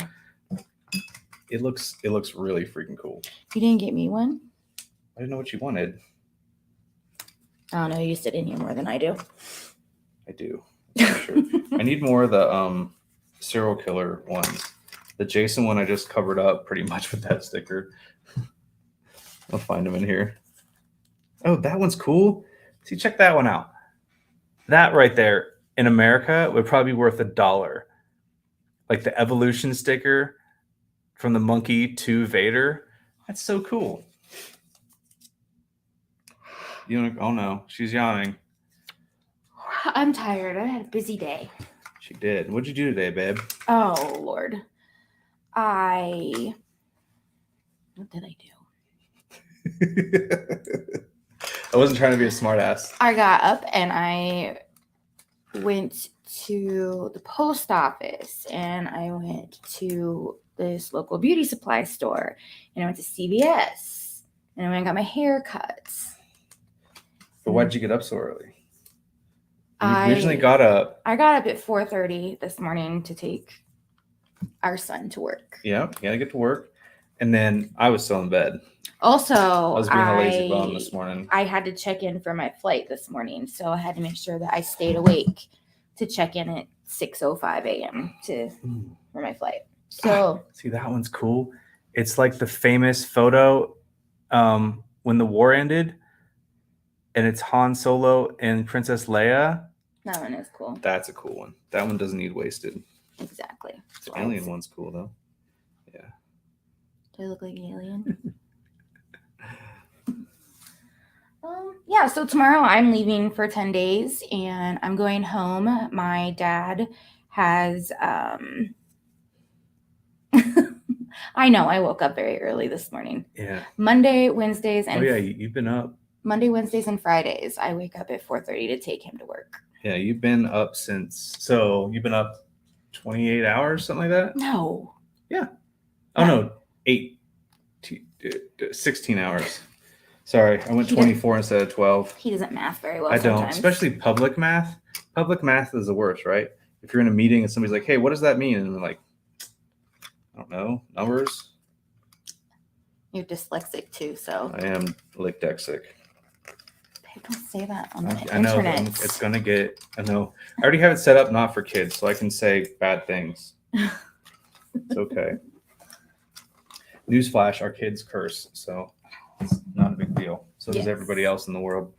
Later. It looks really freaking cool. You didn't get me one? I didn't know what you wanted. I don't know. You sit in here more than I do. I do. Sure. I need more of the serial killer ones. The Jason one I just covered up pretty much with that sticker. I'll find them in here. Oh, that one's cool. See, check that one out. That right there in America would probably be worth $1. Like the evolution sticker from the monkey to Vader. That's so cool. Oh no, she's yawning. I'm tired. I had a busy day. She did. What'd you do today, babe? Oh, Lord. What did I do? I wasn't trying to be a smart ass. I got up and I went to the post office and I went to this local beauty supply store and I went to CVS and I went and got my hair cut. But why'd you get up so early? You originally got up. I got up at 4:30 this morning to take our son to work. Yeah, you gotta get to work. And then I was still in bed. Also, I was being a lazy bum this morning. I had to check in for my flight this morning, so I had to make sure that I stayed awake to check in at 6:05 a.m. for my flight. So see, that one's cool. It's like the famous photo when the war ended, and it's Han Solo and Princess Leia. That one is cool. That's a cool one. That one doesn't need wasted. Exactly. The alien one's cool though. Yeah. Do I look like an alien? Yeah, so tomorrow I'm leaving for 10 days and I'm going home. My dad has I know I woke up very early this morning. Yeah. Monday, Wednesdays, and you've been up. Monday, Wednesdays, and Fridays. I wake up at 4:30 to take him to work. Yeah, you've been up so you've been up 28 hours, something like that? No. Yeah. Oh no, 16 hours. Sorry, I went 24 instead of 12. He doesn't math very well. I don't, especially public math. Public math is the worst, right? If you're in a meeting and somebody's like, "Hey, what does that mean?" and I'm like, "I don't know, numbers." You're dyslexic too, so. I am dyslexic. Don't say that on the internet. I know it's gonna get. I know. I already have it set up not for kids, so I can say bad things. It's okay. Newsflash: our kids curse, so it's not a big deal. So does everybody else in the world.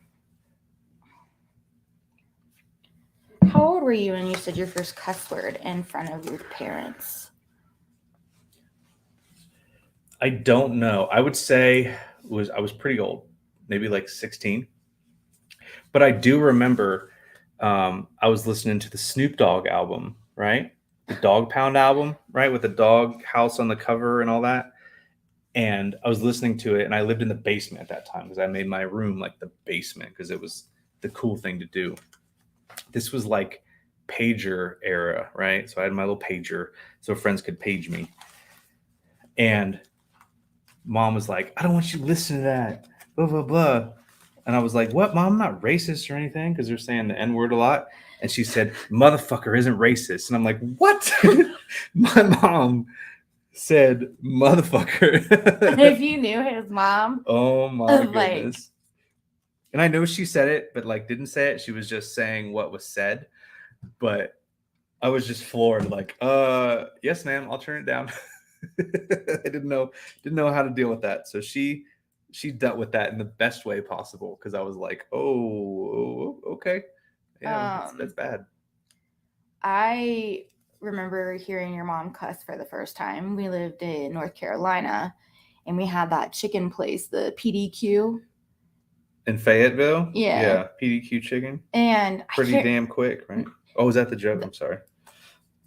How old were you when you said your first cuss word in front of your parents? I don't know. I would say I was pretty old, maybe like 16. But I do remember I was listening to the Snoop Dogg album, right? The Dog Pound album, right? With the dog house on the cover and all that. And I was listening to it, and I lived in the basement at that time because I made my room like the basement because it was the cool thing to do. This was like pager era, right? So I had my little pager so friends could page me. And mom was like, I don't want you to listen to that, blah, blah, blah. And I was like, what, Mom? I'm not racist or anything, because they're saying the N-word a lot. And she said, motherfucker isn't racist. And I'm like, what? My mom said motherfucker. If you knew his mom. Oh my like, goodness. And I know she said it, but like didn't say it. She was just saying what was said. But I was just floored, like, yes, ma'am, I'll turn it down. I didn't know how to deal with that. So she dealt with that in the best way possible, because I was like, oh, okay. Yeah, that's bad. I remember hearing your mom cuss for the first time. We lived in North Carolina, and we had that chicken place, the PDQ. In Fayetteville? Yeah. PDQ chicken. And pretty damn quick, right? Oh, was that the joke? I'm sorry.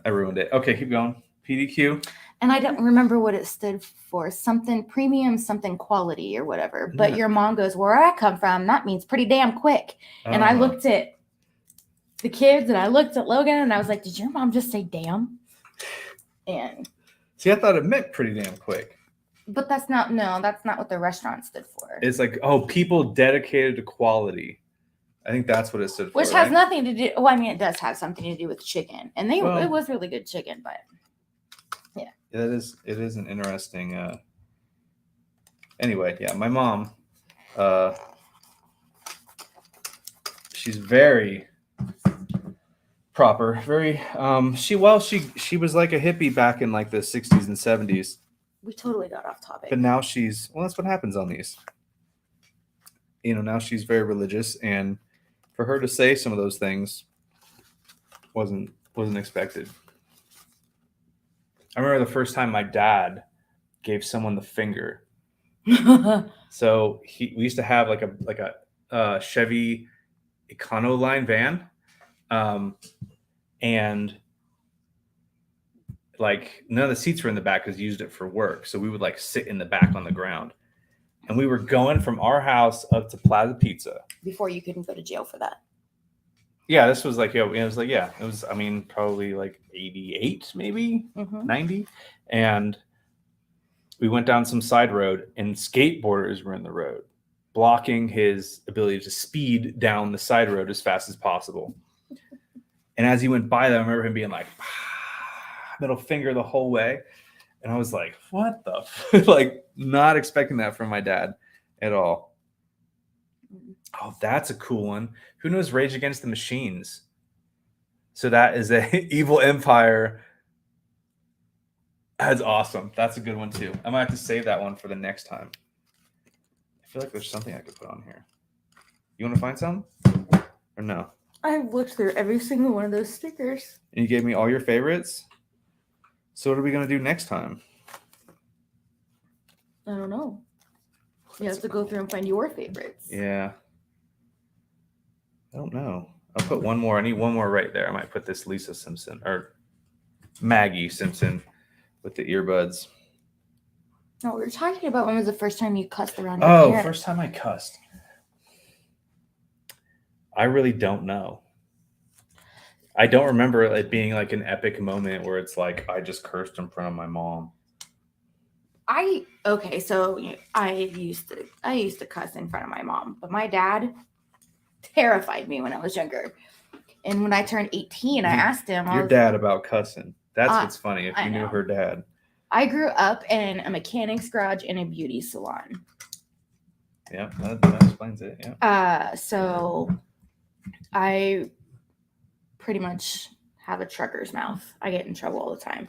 I ruined it. Okay, keep going. PDQ. And I don't remember what it stood for. Something premium, something quality or whatever. But your mom goes, where I come from, that means pretty damn quick. And I looked at the kids and I looked at Logan and I was like, did your mom just say damn? And see, I thought it meant pretty damn quick. But that's not what the restaurant stood for. It's like, oh, people dedicated to quality. I think that's what it stood for. Which has nothing to do. Well, I mean, it does have something to do with chicken, and it was really good chicken, but yeah. It is an interesting. Anyway, yeah, my mom, she's very proper, very. She was like a hippie back in like the 60s and 70s. We totally got off topic. But now that's what happens on these. Now she's very religious, and for her to say some of those things wasn't expected. I remember the first time my dad gave someone the finger. So we used to have like a Chevy Econoline van, and like none of the seats were in the back because used it for work. So we would like sit in the back on the ground. And we were going from our house up to Plaza Pizza. Before you couldn't go to jail for that. Yeah, this was like, it was, I mean, probably like 88, maybe 90. And we went down some side road and skateboarders were in the road, blocking his ability to speed down the side road as fast as possible. And as he went by that, I remember him being like, middle finger the whole way. And I was like, what the like, not expecting that from my dad at all. Oh, that's a cool one. Who knows Rage Against the Machines? So that is a Evil Empire. That's awesome. That's a good one too. I might have to save that one for the next time. I feel like there's something I could put on here. You want to find some? Or no? I've looked through every single one of those stickers. And you gave me all your favorites? So what are we going to do next time? I don't know. You have to go through and find your favorites. Yeah. I don't know. I'll put one more. I need one more right there. I might put this Lisa Simpson or Maggie Simpson with the earbuds. No, we were talking about when was the first time you cussed around your parents. First time I cussed. I really don't know. I don't remember it being like an epic moment where it's like I just cursed in front of my mom. So I used to cuss in front of my mom, but my dad terrified me when I was younger. And when I turned 18, I asked him. Your dad about cussing. That's what's funny. If you knew her dad. I grew up in a mechanic's garage and a beauty salon. Yeah, that explains it. Yeah. So I pretty much have a trucker's mouth. I get in trouble all the time.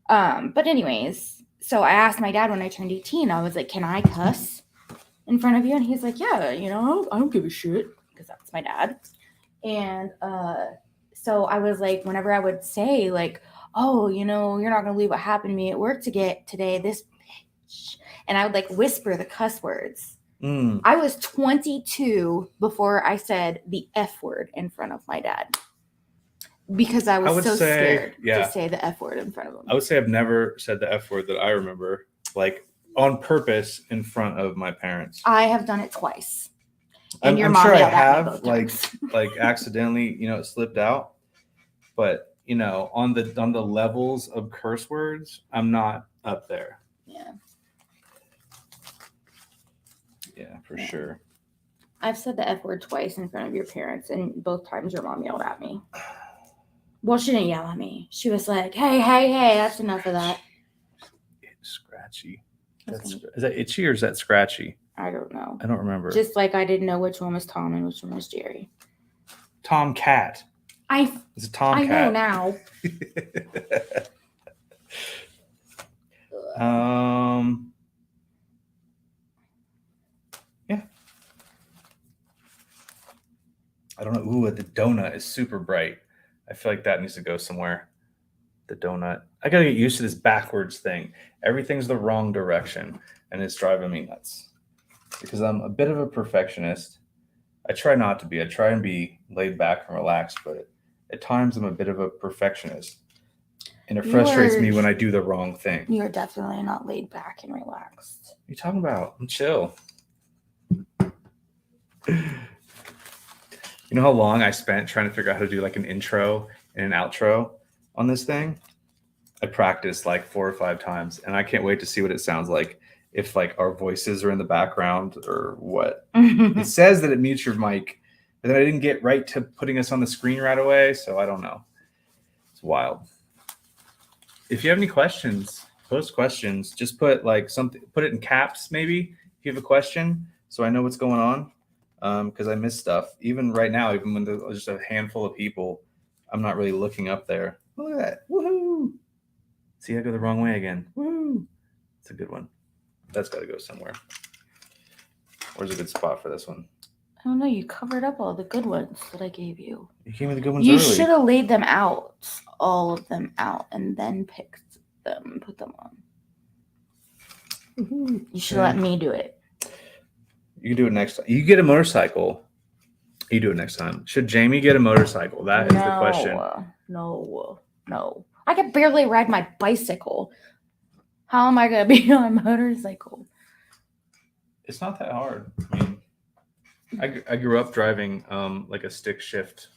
But anyways, so I asked my dad when I turned 18, I was like, can I cuss in front of you? And he's like, yeah, I don't give a shit, because that's my dad. And so I was like, whenever I would say like, oh, you're not going to believe what happened to me at work today, this bitch. And I would like whisper the cuss words. I was 22 before I said the F word in front of my dad. Because I was scared to say the F word in front of him. I would say I've never said the F word that I remember, like on purpose in front of my parents. I have done it twice. And your I'm mom sure I yelled at me have both like times. accidentally, it slipped out. But on the levels of curse words, I'm not up there. Yeah. Yeah, for sure. I've said the F word twice in front of your parents, and both times your mom yelled at me. Well, she didn't yell at me. She was like, hey, that's enough of that. Scratchy. Is that itchy or is that scratchy? I don't know. I don't remember. Just like I didn't know which one was Tom and which one was Jerry. Tomcat. It's a tomcat. I know now. Yeah. I don't know. Ooh, the donut is super bright. I feel like that needs to go somewhere. The donut. I gotta get used to this backwards thing. Everything's the wrong direction, and it's driving me nuts. Because I'm a bit of a perfectionist. I try not to be. I try and be laid back and relaxed, but at times I'm a bit of a perfectionist. And it frustrates me when I do the wrong thing. You are definitely not laid back and relaxed. What are you talking about? I'm chill. You know how long I spent trying to figure out how to do like an intro and an outro on this thing? I practiced like 4 or 5 times, and I can't wait to see what it sounds like if like our voices are in the background or what. It says that it mutes your mic, but then I didn't get right to putting us on the screen right away, so I don't know. It's wild. If you have any questions, post questions. Just put like something, put it in caps maybe if you have a question, so I know what's going on. Because I miss stuff. Even right now, even when there's just a handful of people, I'm not really looking up there. Look at that. Woohoo! See, I go the wrong way again. Woo! It's a good one. That's got to go somewhere. Where's a good spot for this one? I don't know. You covered up all the good ones that I gave you. You gave me the good ones early. You should have laid them out, all of them out, and then picked them and put them on. Woohoo. You should let me do it. You can do it next time. You get a motorcycle. You do it next time. Should Jaime get a motorcycle? That is the question. No. I can barely ride my bicycle. How am I going to be on a motorcycle? It's not that hard. I mean, I grew up driving like a stick shift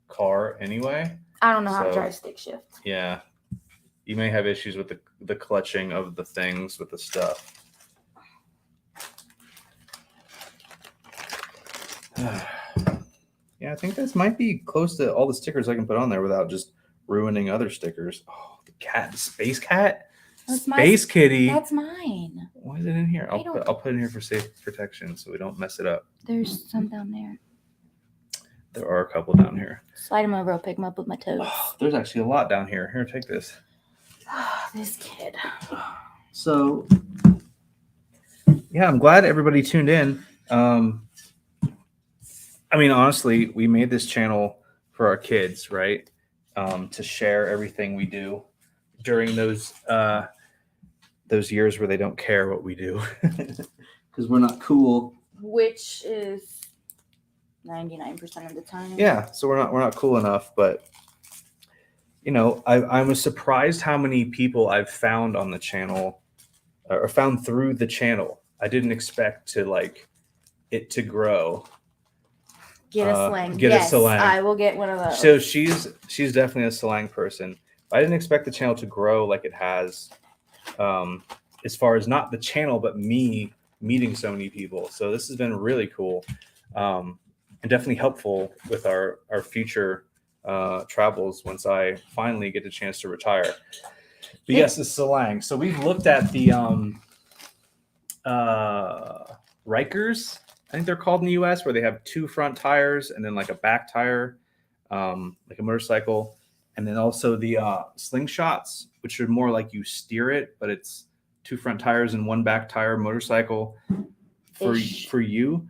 car anyway. I don't know how to drive stick shift. Yeah. You may have issues with the clutching of the things with the stuff. Yeah, I think this might be close to all the stickers I can put on there without just ruining other stickers. Oh, the cat, the space cat, space kitty. That's mine. Why is it in here? I'll put it in here for safe protection so we don't mess it up. There's some down there. There are a couple down here. Slide them over. I'll pick them up with my toes. Oh, there's actually a lot down here. Here, take this. This kid. So, yeah, I'm glad everybody tuned in. I mean, honestly, we made this channel for our kids, right? To share everything we do during those years where they don't care what we do because we're not cool. Which is 99% of the time. Yeah, so we're not cool enough, but I was surprised how many people I've found on the channel or found through the channel. I didn't expect to like it to grow. Get a slang. A slang. I will get one of those. So she's definitely a slang person. I didn't expect the channel to grow like it has, as far as not the channel, but me meeting so many people. So this has been really cool, and definitely helpful with our future travels once I finally get the chance to retire. But yes, it's slang. So we've looked at the Rikers. I think they're called in the US, where they have 2 front tires and then like a back tire, like a motorcycle. And then also the slingshots, which are more like you steer it, but it's 2 front tires and 1 back tire motorcycle. For you,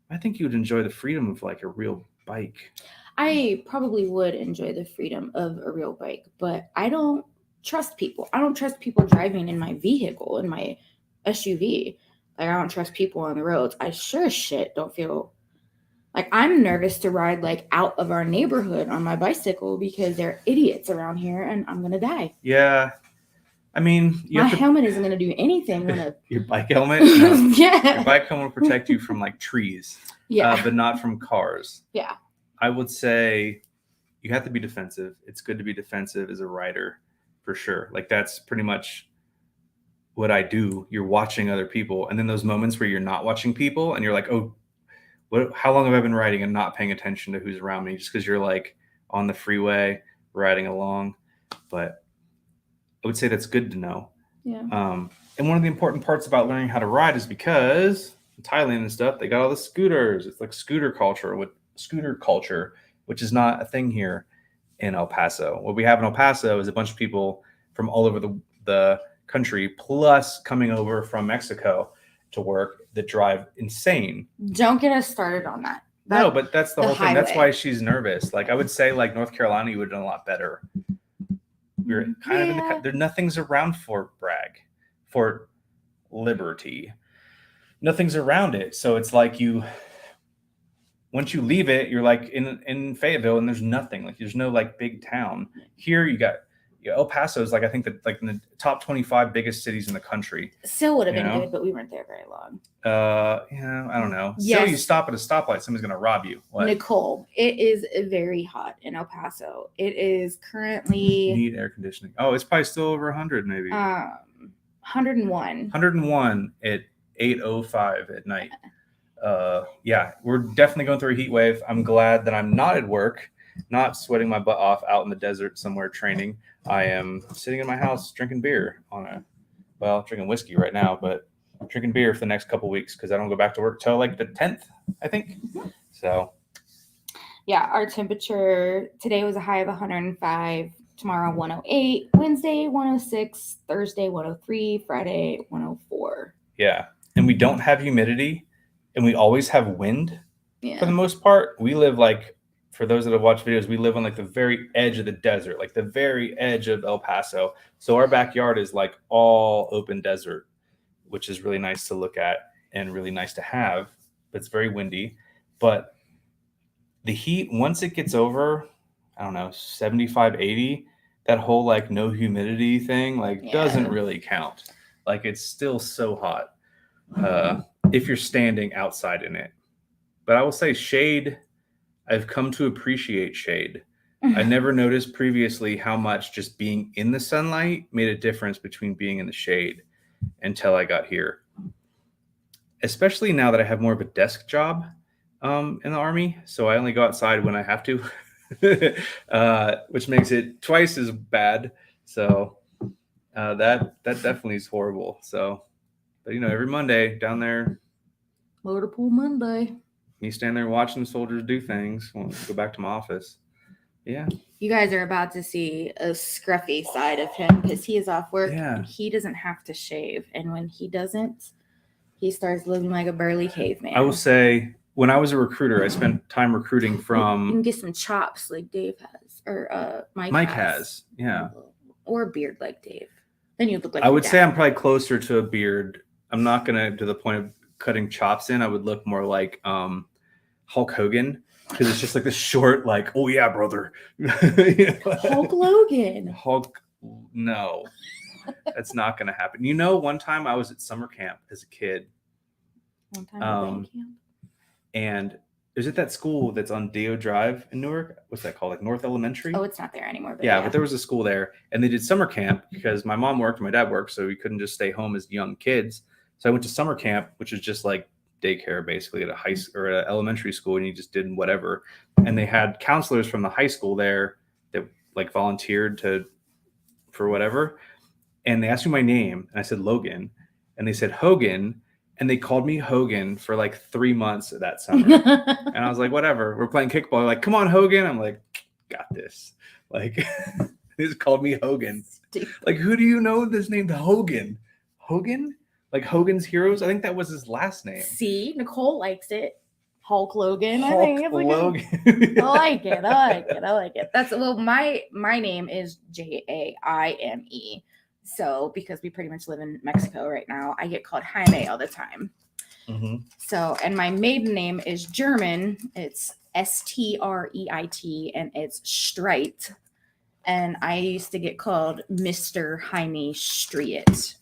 I think you would enjoy the freedom of like a real bike. I probably would enjoy the freedom of a real bike, but I don't trust people. I don't trust people driving in my vehicle, in my SUV. Like, I don't trust people on the roads. I sure as shit don't feel like I'm nervous to ride like out of our neighborhood on my bicycle because there are idiots around here and I'm going to die. Yeah. I mean, My helmet isn't going to do anything when your bike helmet. No. Yeah. Your bike helmet will protect you from like trees, but not from cars. Yeah. I would say you have to be defensive. It's good to be defensive as a rider, for sure. Like that's pretty much what I do. You're watching other people, and then those moments where you're not watching people, and you're like, oh, how long have I been riding and not paying attention to who's around me? Just because you're like on the freeway riding along, but I would say that's good to know. Yeah. And one of the important parts about learning how to ride is because in Thailand and stuff, they got all the scooters. It's like scooter culture, which is not a thing here in El Paso. What we have in El Paso is a bunch of people from all over the country, plus coming over from Mexico to work that drive insane. Don't get us started on that. No, but that's the whole thing. That's why she's nervous. Like I would say, like North Carolina, you would have done a lot better. We're kind of there. Nothing's around Fort Bragg, Fort Liberty. Nothing's around it, so it's like once you leave it, you're like in Fayetteville, and there's nothing. Like there's no like big town. Here you got El Paso is like I think that like in the top 25 biggest cities in the country. Still would have been good, but we weren't there very long. Yeah, I don't know. Yes. So you stop at a stoplight, somebody's gonna rob you. What? Nicole, it is very hot in El Paso. It is currently need air conditioning. Oh, it's probably still over 100, maybe. 101. 101 at 8:05 at night. Yeah, we're definitely going through a heat wave. I'm glad that I'm not at work, not sweating my butt off out in the desert somewhere training. I am sitting in my house drinking beer drinking whiskey right now, but drinking beer for the next couple weeks because I don't go back to work till like the 10th, I think. Mm-hmm. So, yeah, our temperature today was a high of 105. Tomorrow 108, Wednesday 106, Thursday 103, Friday 104. Yeah, and we don't have humidity, and we always have wind. Yeah. For the most part, we live like. For those that have watched videos, we live on like the very edge of the desert, like the very edge of El Paso. So our backyard is like all open desert, which is really nice to look at and really nice to have. But it's very windy. But the heat, once it gets over, I don't know, 75, 80, that whole like no humidity thing, doesn't really count. Like it's still so hot if you're standing outside in it. But I will say shade. I've come to appreciate shade. I never noticed previously how much just being in the sunlight made a difference between being in the shade until I got here. Especially now that I have more of a desk job in the Army. So I only go outside when I have to, which makes it twice as bad. So that definitely is horrible. So, but every Monday down there. Motor Pool Monday. Me stand there watching the soldiers do things. I'll go back to my office. Yeah. You guys are about to see a scruffy side of him because he is off work and he doesn't have to shave. And when he doesn't, he starts looking like a burly caveman. I will say, when I was a recruiter, I spent time recruiting from. You can get some chops like Dave has, or Mike has. Yeah. Or a beard like Dave. Then you look like. I would say I'm probably closer to a beard. I'm not gonna to the point of cutting chops in. I would look more like Hulk Hogan, because it's just like this short, like, oh yeah, brother. Hulk Logan. No, that's not going to happen. One time I was at summer camp as a kid. One time at band camp. And is it that school that's on Deo Drive in Newark? What's that called? Like North Elementary? Oh, it's not there anymore. But yeah, but there was a school there, and they did summer camp because my mom worked and my dad worked, so we couldn't just stay home as young kids. So I went to summer camp, which was just like daycare basically at a high or an elementary school, and you just did whatever. And they had counselors from the high school there that like volunteered for whatever. And they asked me my name, and I said Logan, and they said Hogan, and they called me Hogan for like 3 months of that summer. And I was like, whatever. We're playing kickball. They're like, come on, Hogan. I'm like, got this. Like, they just called me Hogan. Like, who do you know this named Hogan? Hogan? Like Hogan's Heroes? I think that was his last name. See, Nicole likes it. Hulk Logan. Hulk I think it's like Logan. I like it. That's my name is Jaime. So because we pretty much live in Mexico right now, I get called Jaime all the time. Mm-hmm. So, and my maiden name is German. It's Streit, and it's Streit. and I used to get called Mr. Jaime Street.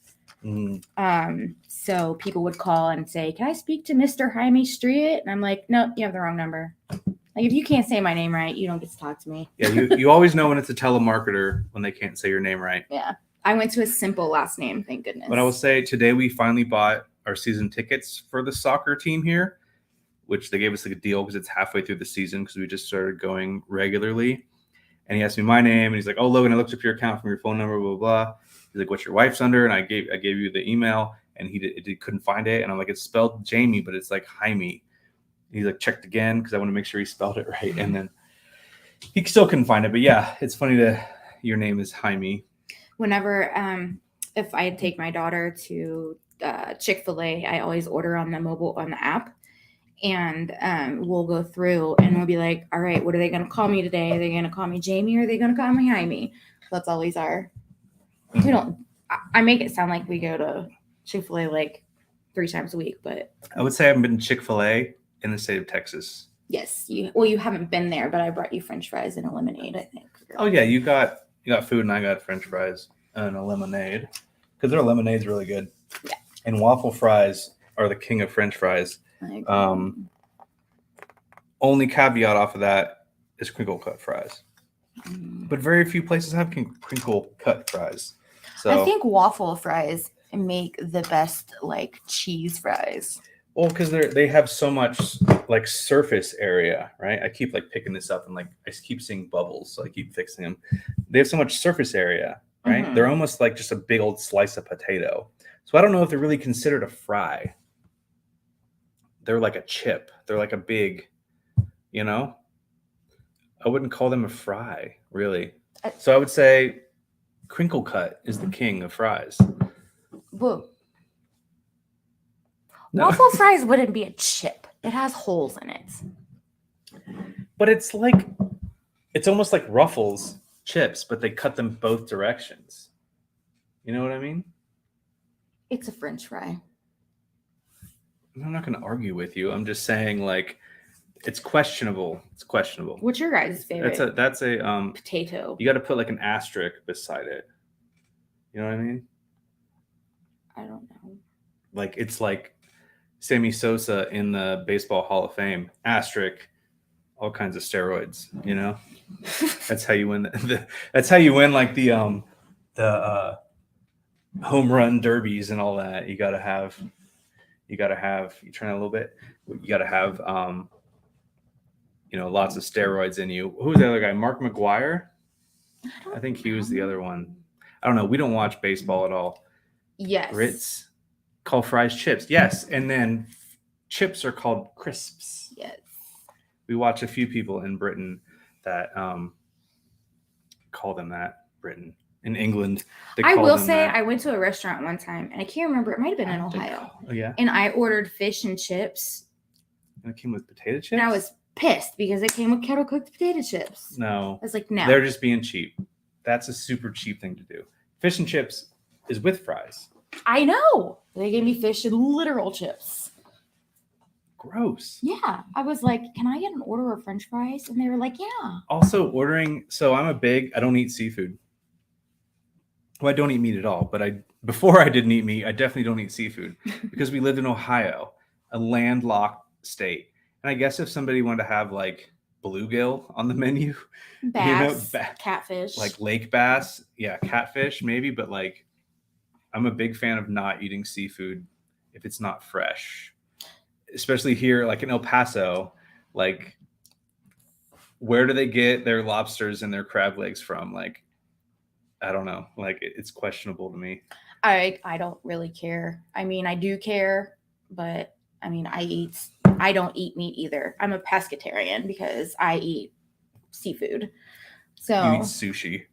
So people would call and say, "Can I speak to Mr. Jaime Street?" And I'm like, "No, you have the wrong number. Like, if you can't say my name right, you don't get to talk to me." Yeah, you always know when it's a telemarketer when they can't say your name right. Yeah. I went to a simple last name, thank goodness. But I will say today we finally bought our season tickets for the soccer team here, which they gave us like a deal because it's halfway through the season because we just started going regularly. And he asked me my name, and he's like, "Oh, Logan, I looked up your account from your phone number, blah, blah, blah." He's like, "What's your wife's under?" And I gave you the email, and he couldn't find it. And I'm like, "It's spelled Jamie, but it's like Jaime." And he's like, checked again because I want to make sure he spelled it right. And then he still couldn't find it. But yeah, it's funny your name is Jaime. Whenever, if I take my daughter to Chick-fil-A, I always order on the app. And we'll go through and we'll be like, all right, what are they going to call me today? Are they going to call me Jamie or are they going to call me Jaime? That's always we don't, I make it sound like we go to Chick-fil-A like 3 times a week, but. I would say I haven't been to Chick-fil-A in the state of Texas. Yes. You haven't been there, but I brought you French fries and a lemonade, I think. Oh yeah. You got food and I got French fries and a lemonade because their lemonade's really good. Yeah. And waffle fries are the king of French fries. Only caveat off of that is crinkle cut fries, but very few places have crinkle cut fries. So I think waffle fries make the best like cheese fries. Well, because they have so much like surface area, right? I keep like picking this up and like I keep seeing bubbles, so I keep fixing them. They have so much surface area, right? Mm-hmm. They're almost like just a big old slice of potato. So I don't know if they're really considered a fry. They're like a chip. They're like a big, I wouldn't call them a fry, really. So I would say crinkle cut is the king of fries. Whoa. No. Waffle fries wouldn't be a chip. It has holes in it. But it's almost like Ruffles chips, but they cut them both directions. You know what I mean? It's a French fry. I'm not going to argue with you. I'm just saying, like, it's questionable. It's questionable. What's your guys' favorite? That's a potato. You got to put like an asterisk beside it. You know what I mean? I don't know. Like it's like Sammy Sosa in the Baseball Hall of Fame. Asterisk, all kinds of steroids. You know, that's how you win. That's how you win like the home run derbies and all that. You gotta have. You trying a little bit. You gotta have lots of steroids in you. Who's the other guy? Mark McGwire. I think he was the other one. I don't know. We don't watch baseball at all. Yes. Grits call fries chips. Yes. And then chips are called crisps. Yes. We watch a few people in Britain that call them that. Britain. In England. I will say that. I went to a restaurant one time and I can't remember. It might have been in Ohio. Oh, yeah. And I ordered fish and chips. And it came with potato chips? And I was pissed because it came with kettle cooked potato chips. No. I was like, no. They're just being cheap. That's a super cheap thing to do. Fish and chips is with fries. I know. They gave me fish and literal chips. Gross. Yeah. I was like, can I get an order of French fries? And they were like, yeah. Also so I don't eat seafood. Well, I don't eat meat at all, but before I didn't eat meat, I definitely don't eat seafood because we lived in Ohio, a landlocked state. And I guess if somebody wanted to have like bluegill on the menu, bass, catfish, like lake bass, yeah, catfish maybe, but like I'm a big fan of not eating seafood if it's not fresh, especially here, like in El Paso. Like, where do they get their lobsters and their crab legs from? Like, I don't know. Like, it's questionable to me. I don't really care. I mean, I do care, but I mean, I don't eat meat either. I'm a pescatarian because I eat seafood. So you eat sushi.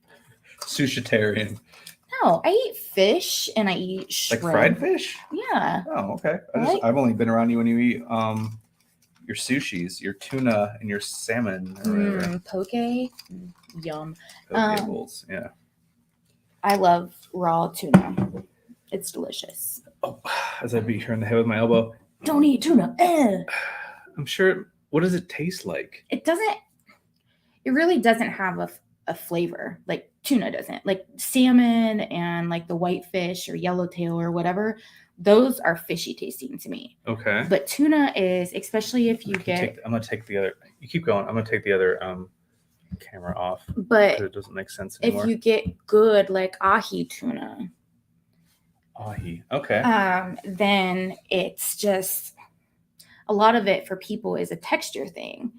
Sushitarian. No, I eat fish and I eat shrimp. Like fried fish? Yeah. Oh, okay. I've only been around you when you eat your sushis, your tuna and your salmon. Poke. Yum. Poke bowls, yeah. I love raw tuna. It's delicious. Oh, as I beat her in the head with my elbow. Don't eat tuna. I'm sure. What does it taste like? It really doesn't have a flavor. Like tuna doesn't. Like salmon and like the whitefish or yellowtail or whatever, those are fishy tasting to me. Okay. But tuna is, especially if you I'm gonna take the other. You keep going. I'm gonna take the other camera off. But it doesn't make sense anymore. If you get good like ahi tuna, okay, then it's just a lot of it for people is a texture thing.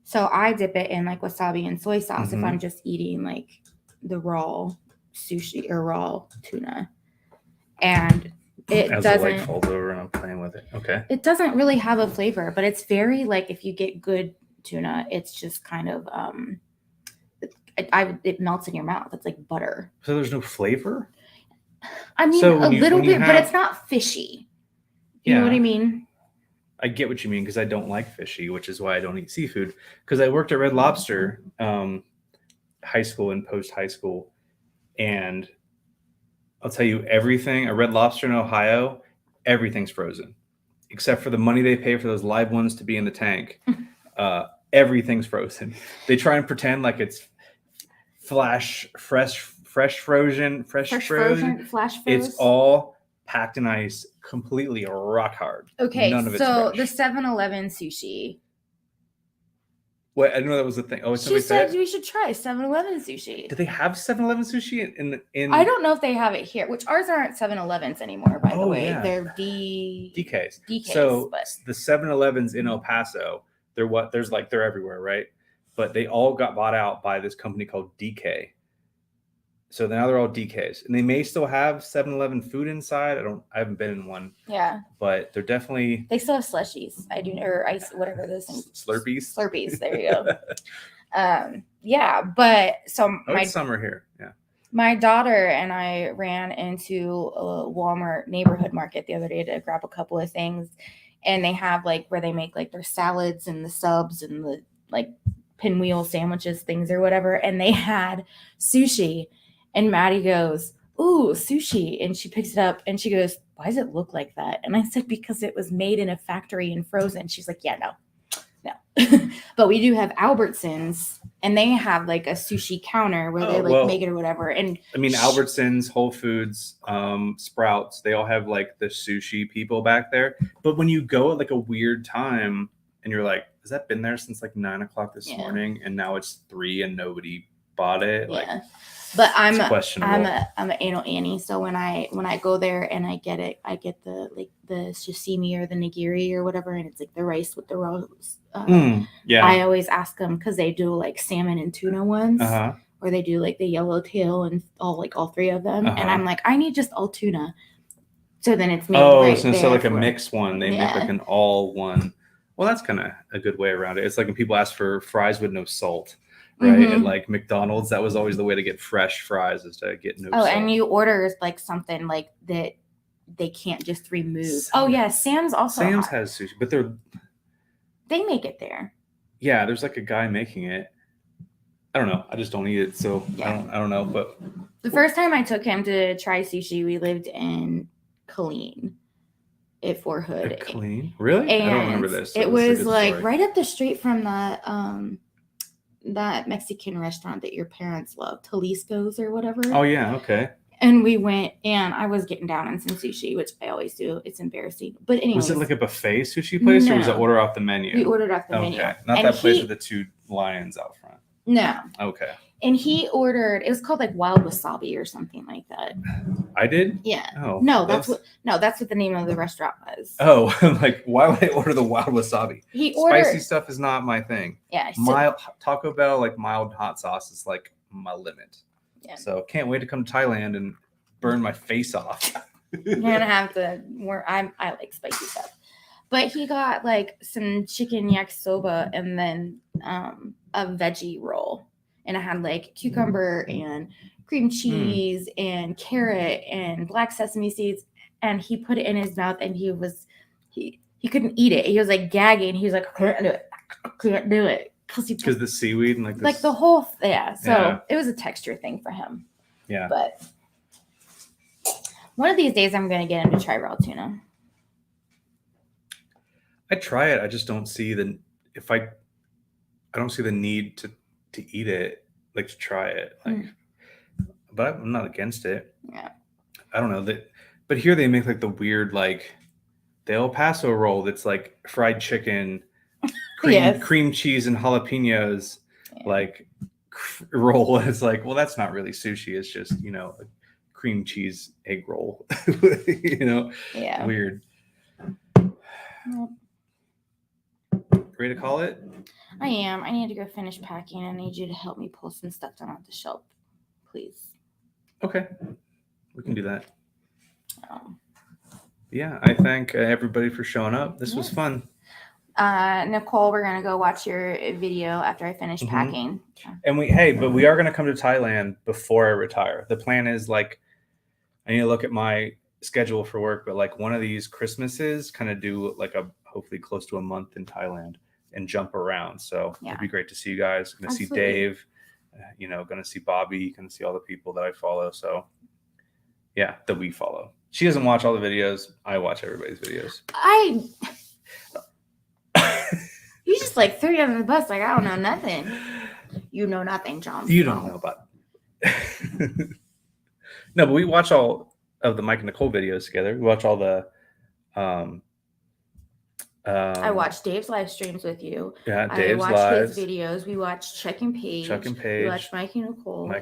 So I dip it in like wasabi and soy sauce if I'm just eating like the raw sushi or raw tuna, and it as doesn't. The light falls over and I'm playing with it. Okay. It doesn't really have a flavor, but it's very like if you get good tuna, it's just kind of it melts in your mouth. It's like butter. So there's no flavor? I mean, a little bit, but it's not fishy. You know what I mean? I get what you mean because I don't like fishy, which is why I don't eat seafood. Because I worked at Red Lobster, high school and post high school, and I'll tell you everything. A Red Lobster in Ohio, everything's frozen, except for the money they pay for those live ones to be in the tank. Everything's frozen. They try and pretend like it's fresh frozen. It's all packed in ice, completely rock hard. Okay, none of it's so fresh. The 7-Eleven sushi. What? I didn't know that was the thing. Oh, she said we should try 7-Eleven sushi. Do they have 7-Eleven sushi in? I don't know if they have it here. Which ours aren't 7-Elevens anymore, by the way. Yeah. They're DKs. So the 7-Elevens in El Paso, they're everywhere, right? But they all got bought out by this company called DK. So now they're all DKs, and they may still have 7-Eleven food inside. I haven't been in one. Yeah. But they're definitely. They still have slushies. Or ice, whatever those things. Slurpees. There you go. Yeah, but so it's summer here. Yeah. My daughter and I ran into a Walmart neighborhood market the other day to grab a couple of things, and they have like where they make like their salads and the subs and the like pinwheel sandwiches things or whatever, and they had sushi. And Maddie goes, "Ooh, sushi." And she picks it up and she goes, "Why does it look like that?" And I said, "Because it was made in a factory and frozen." She's like, "Yeah, no. But we do have Albertsons, and they have like a sushi counter where they make it or whatever." And I mean, Albertsons, Whole Foods, Sprouts, they all have like the sushi people back there. But when you go at like a weird time and you're like, has that been there since like 9:00 this morning? And now it's 3 and nobody bought it. Like, but I'm an anal Annie, so when I go there and I get the sashimi or the nigiri or whatever, and it's like the rice with the raw. I always ask them because they do like salmon and tuna ones, or they do like the yellowtail and all 3 of them, and I'm like, I need just all tuna. So then it's made. So instead of like a mixed one, they make like an all one. Well, that's kind of a good way around it. It's like when people ask for fries with no salt. Right. And like McDonald's, that was always the way to get fresh fries is to get no salt. And you order like something like that they can't just remove. Sam's also has sushi, but they make it there. Yeah, there's like a guy making it. I don't know. I just don't eat it, so I don't know. But the first time I took him to try sushi, we lived in Killeen at Fort Hood. Killeen? Really? And I don't remember this. It was like right up the street from that Mexican restaurant that your parents love, Jalisco's or whatever. Oh yeah, okay. And we went, and I was getting down on some sushi, which I always do. It's embarrassing, but anyway. Was it like a buffet sushi place, or was it order off the menu? We ordered off the menu. Okay, not that place with the 2 lions out front. No. Okay. And he ordered. It was called like Wild Wasabi or something like that. I did. Yeah. Oh. No, that's what the name of the restaurant was. Oh, like why would I order the Wild Wasabi? He ordered. Spicy stuff is not my thing. Yeah. Mild Taco Bell, like mild hot sauce, is like my limit. Yeah. So can't wait to come to Thailand and burn my face off. You're gonna have to. I like spicy stuff. But he got like some chicken yakisoba and then a veggie roll. And it had like cucumber and cream cheese and carrot and black sesame seeds. And he put it in his mouth and he couldn't eat it. He was like gagging. He was like, I can't do it. Because the seaweed and like the whole, So it was a texture thing for him. Yeah. But one of these days I'm going to get him to try raw tuna. I try it. I just don't see I don't see the need to eat it. like to try it. Like, but I'm not against it. Yeah. I don't know that, but here they make like the weird like the El Paso roll that's like fried chicken, cream cheese and jalapenos, like roll. It's like, well, that's not really sushi. It's just a cream cheese egg roll. Yeah. Weird. Ready to call it? I am. I need to go finish packing. I need you to help me pull some stuff down off the shelf, please. Okay, we can do that. Yeah, I thank everybody for showing up. This was fun. Nicole, we're gonna go watch your video after I finish packing. And we are gonna come to Thailand before I retire. The plan is like, I need to look at my schedule for work, but like one of these Christmases, kind of do like hopefully close to a month in Thailand and jump around. So it'd be great to see you guys. Gonna see Dave, gonna see Bobby, gonna see all the people that I follow. So yeah, that we follow. She doesn't watch all the videos. I watch everybody's videos. You just like threw you under the bus. Like, I don't know nothing. You know nothing, John. You don't know about it. No, but we watch all of the Mike and Nicole videos together. We watch all the I watch Dave's live streams with you. Yeah, Dave's lives. His videos. We watch Chuck and Paige. We watch Mike and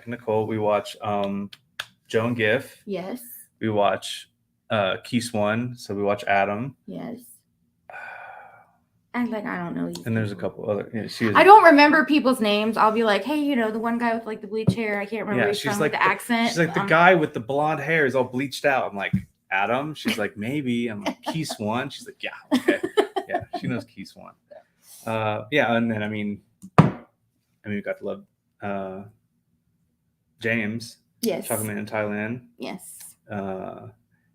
Nicole. We watch Joe and Giff. Yes. We watch Keys One. So we watch Adam. Yes. Act like I don't know these. And there's a couple other. I don't remember people's names. I'll be like, hey, the one guy with like the bleach hair. I can't remember. She's like the accent. She's like the guy with the blonde hair is all bleached out. I'm like, Adam. She's like, maybe. I'm like, Keys One. She's like, yeah, okay. Yeah, she knows Keys One. And then I mean, we got to love James. Yes. Talking in Thailand. Yes. But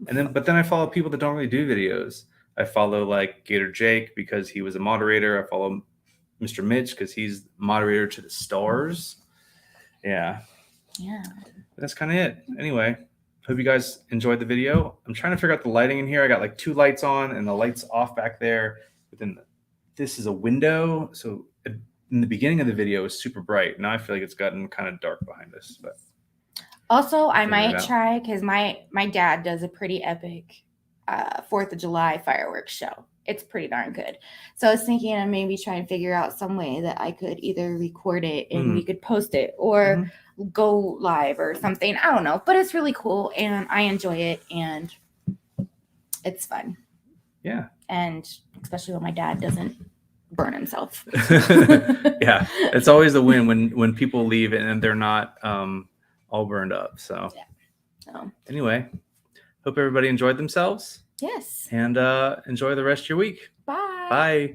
then I follow people that don't really do videos. I follow like Gator Jake because he was a moderator. I follow Mr. Mitch because he's moderator to the stars. Yeah. That's kind of it. Anyway, hope you guys enjoyed the video. I'm trying to figure out the lighting in here. I got like 2 lights on and the lights off back there. But then this is a window. So in the beginning of the video, it was super bright. Now I feel like it's gotten kind of dark behind us. But also, I might try because my dad does a pretty epic 4th of July fireworks show. It's pretty darn good. So I was thinking of maybe trying to figure out some way that I could either record it and we could post it or go live or something. I don't know, but it's really cool and I enjoy it and it's fun. Yeah. And especially when my dad doesn't burn himself. Yeah. It's always a win when people leave and they're not all burned up. So anyway, hope everybody enjoyed themselves. Yes. And enjoy the rest of your week. Bye. Bye.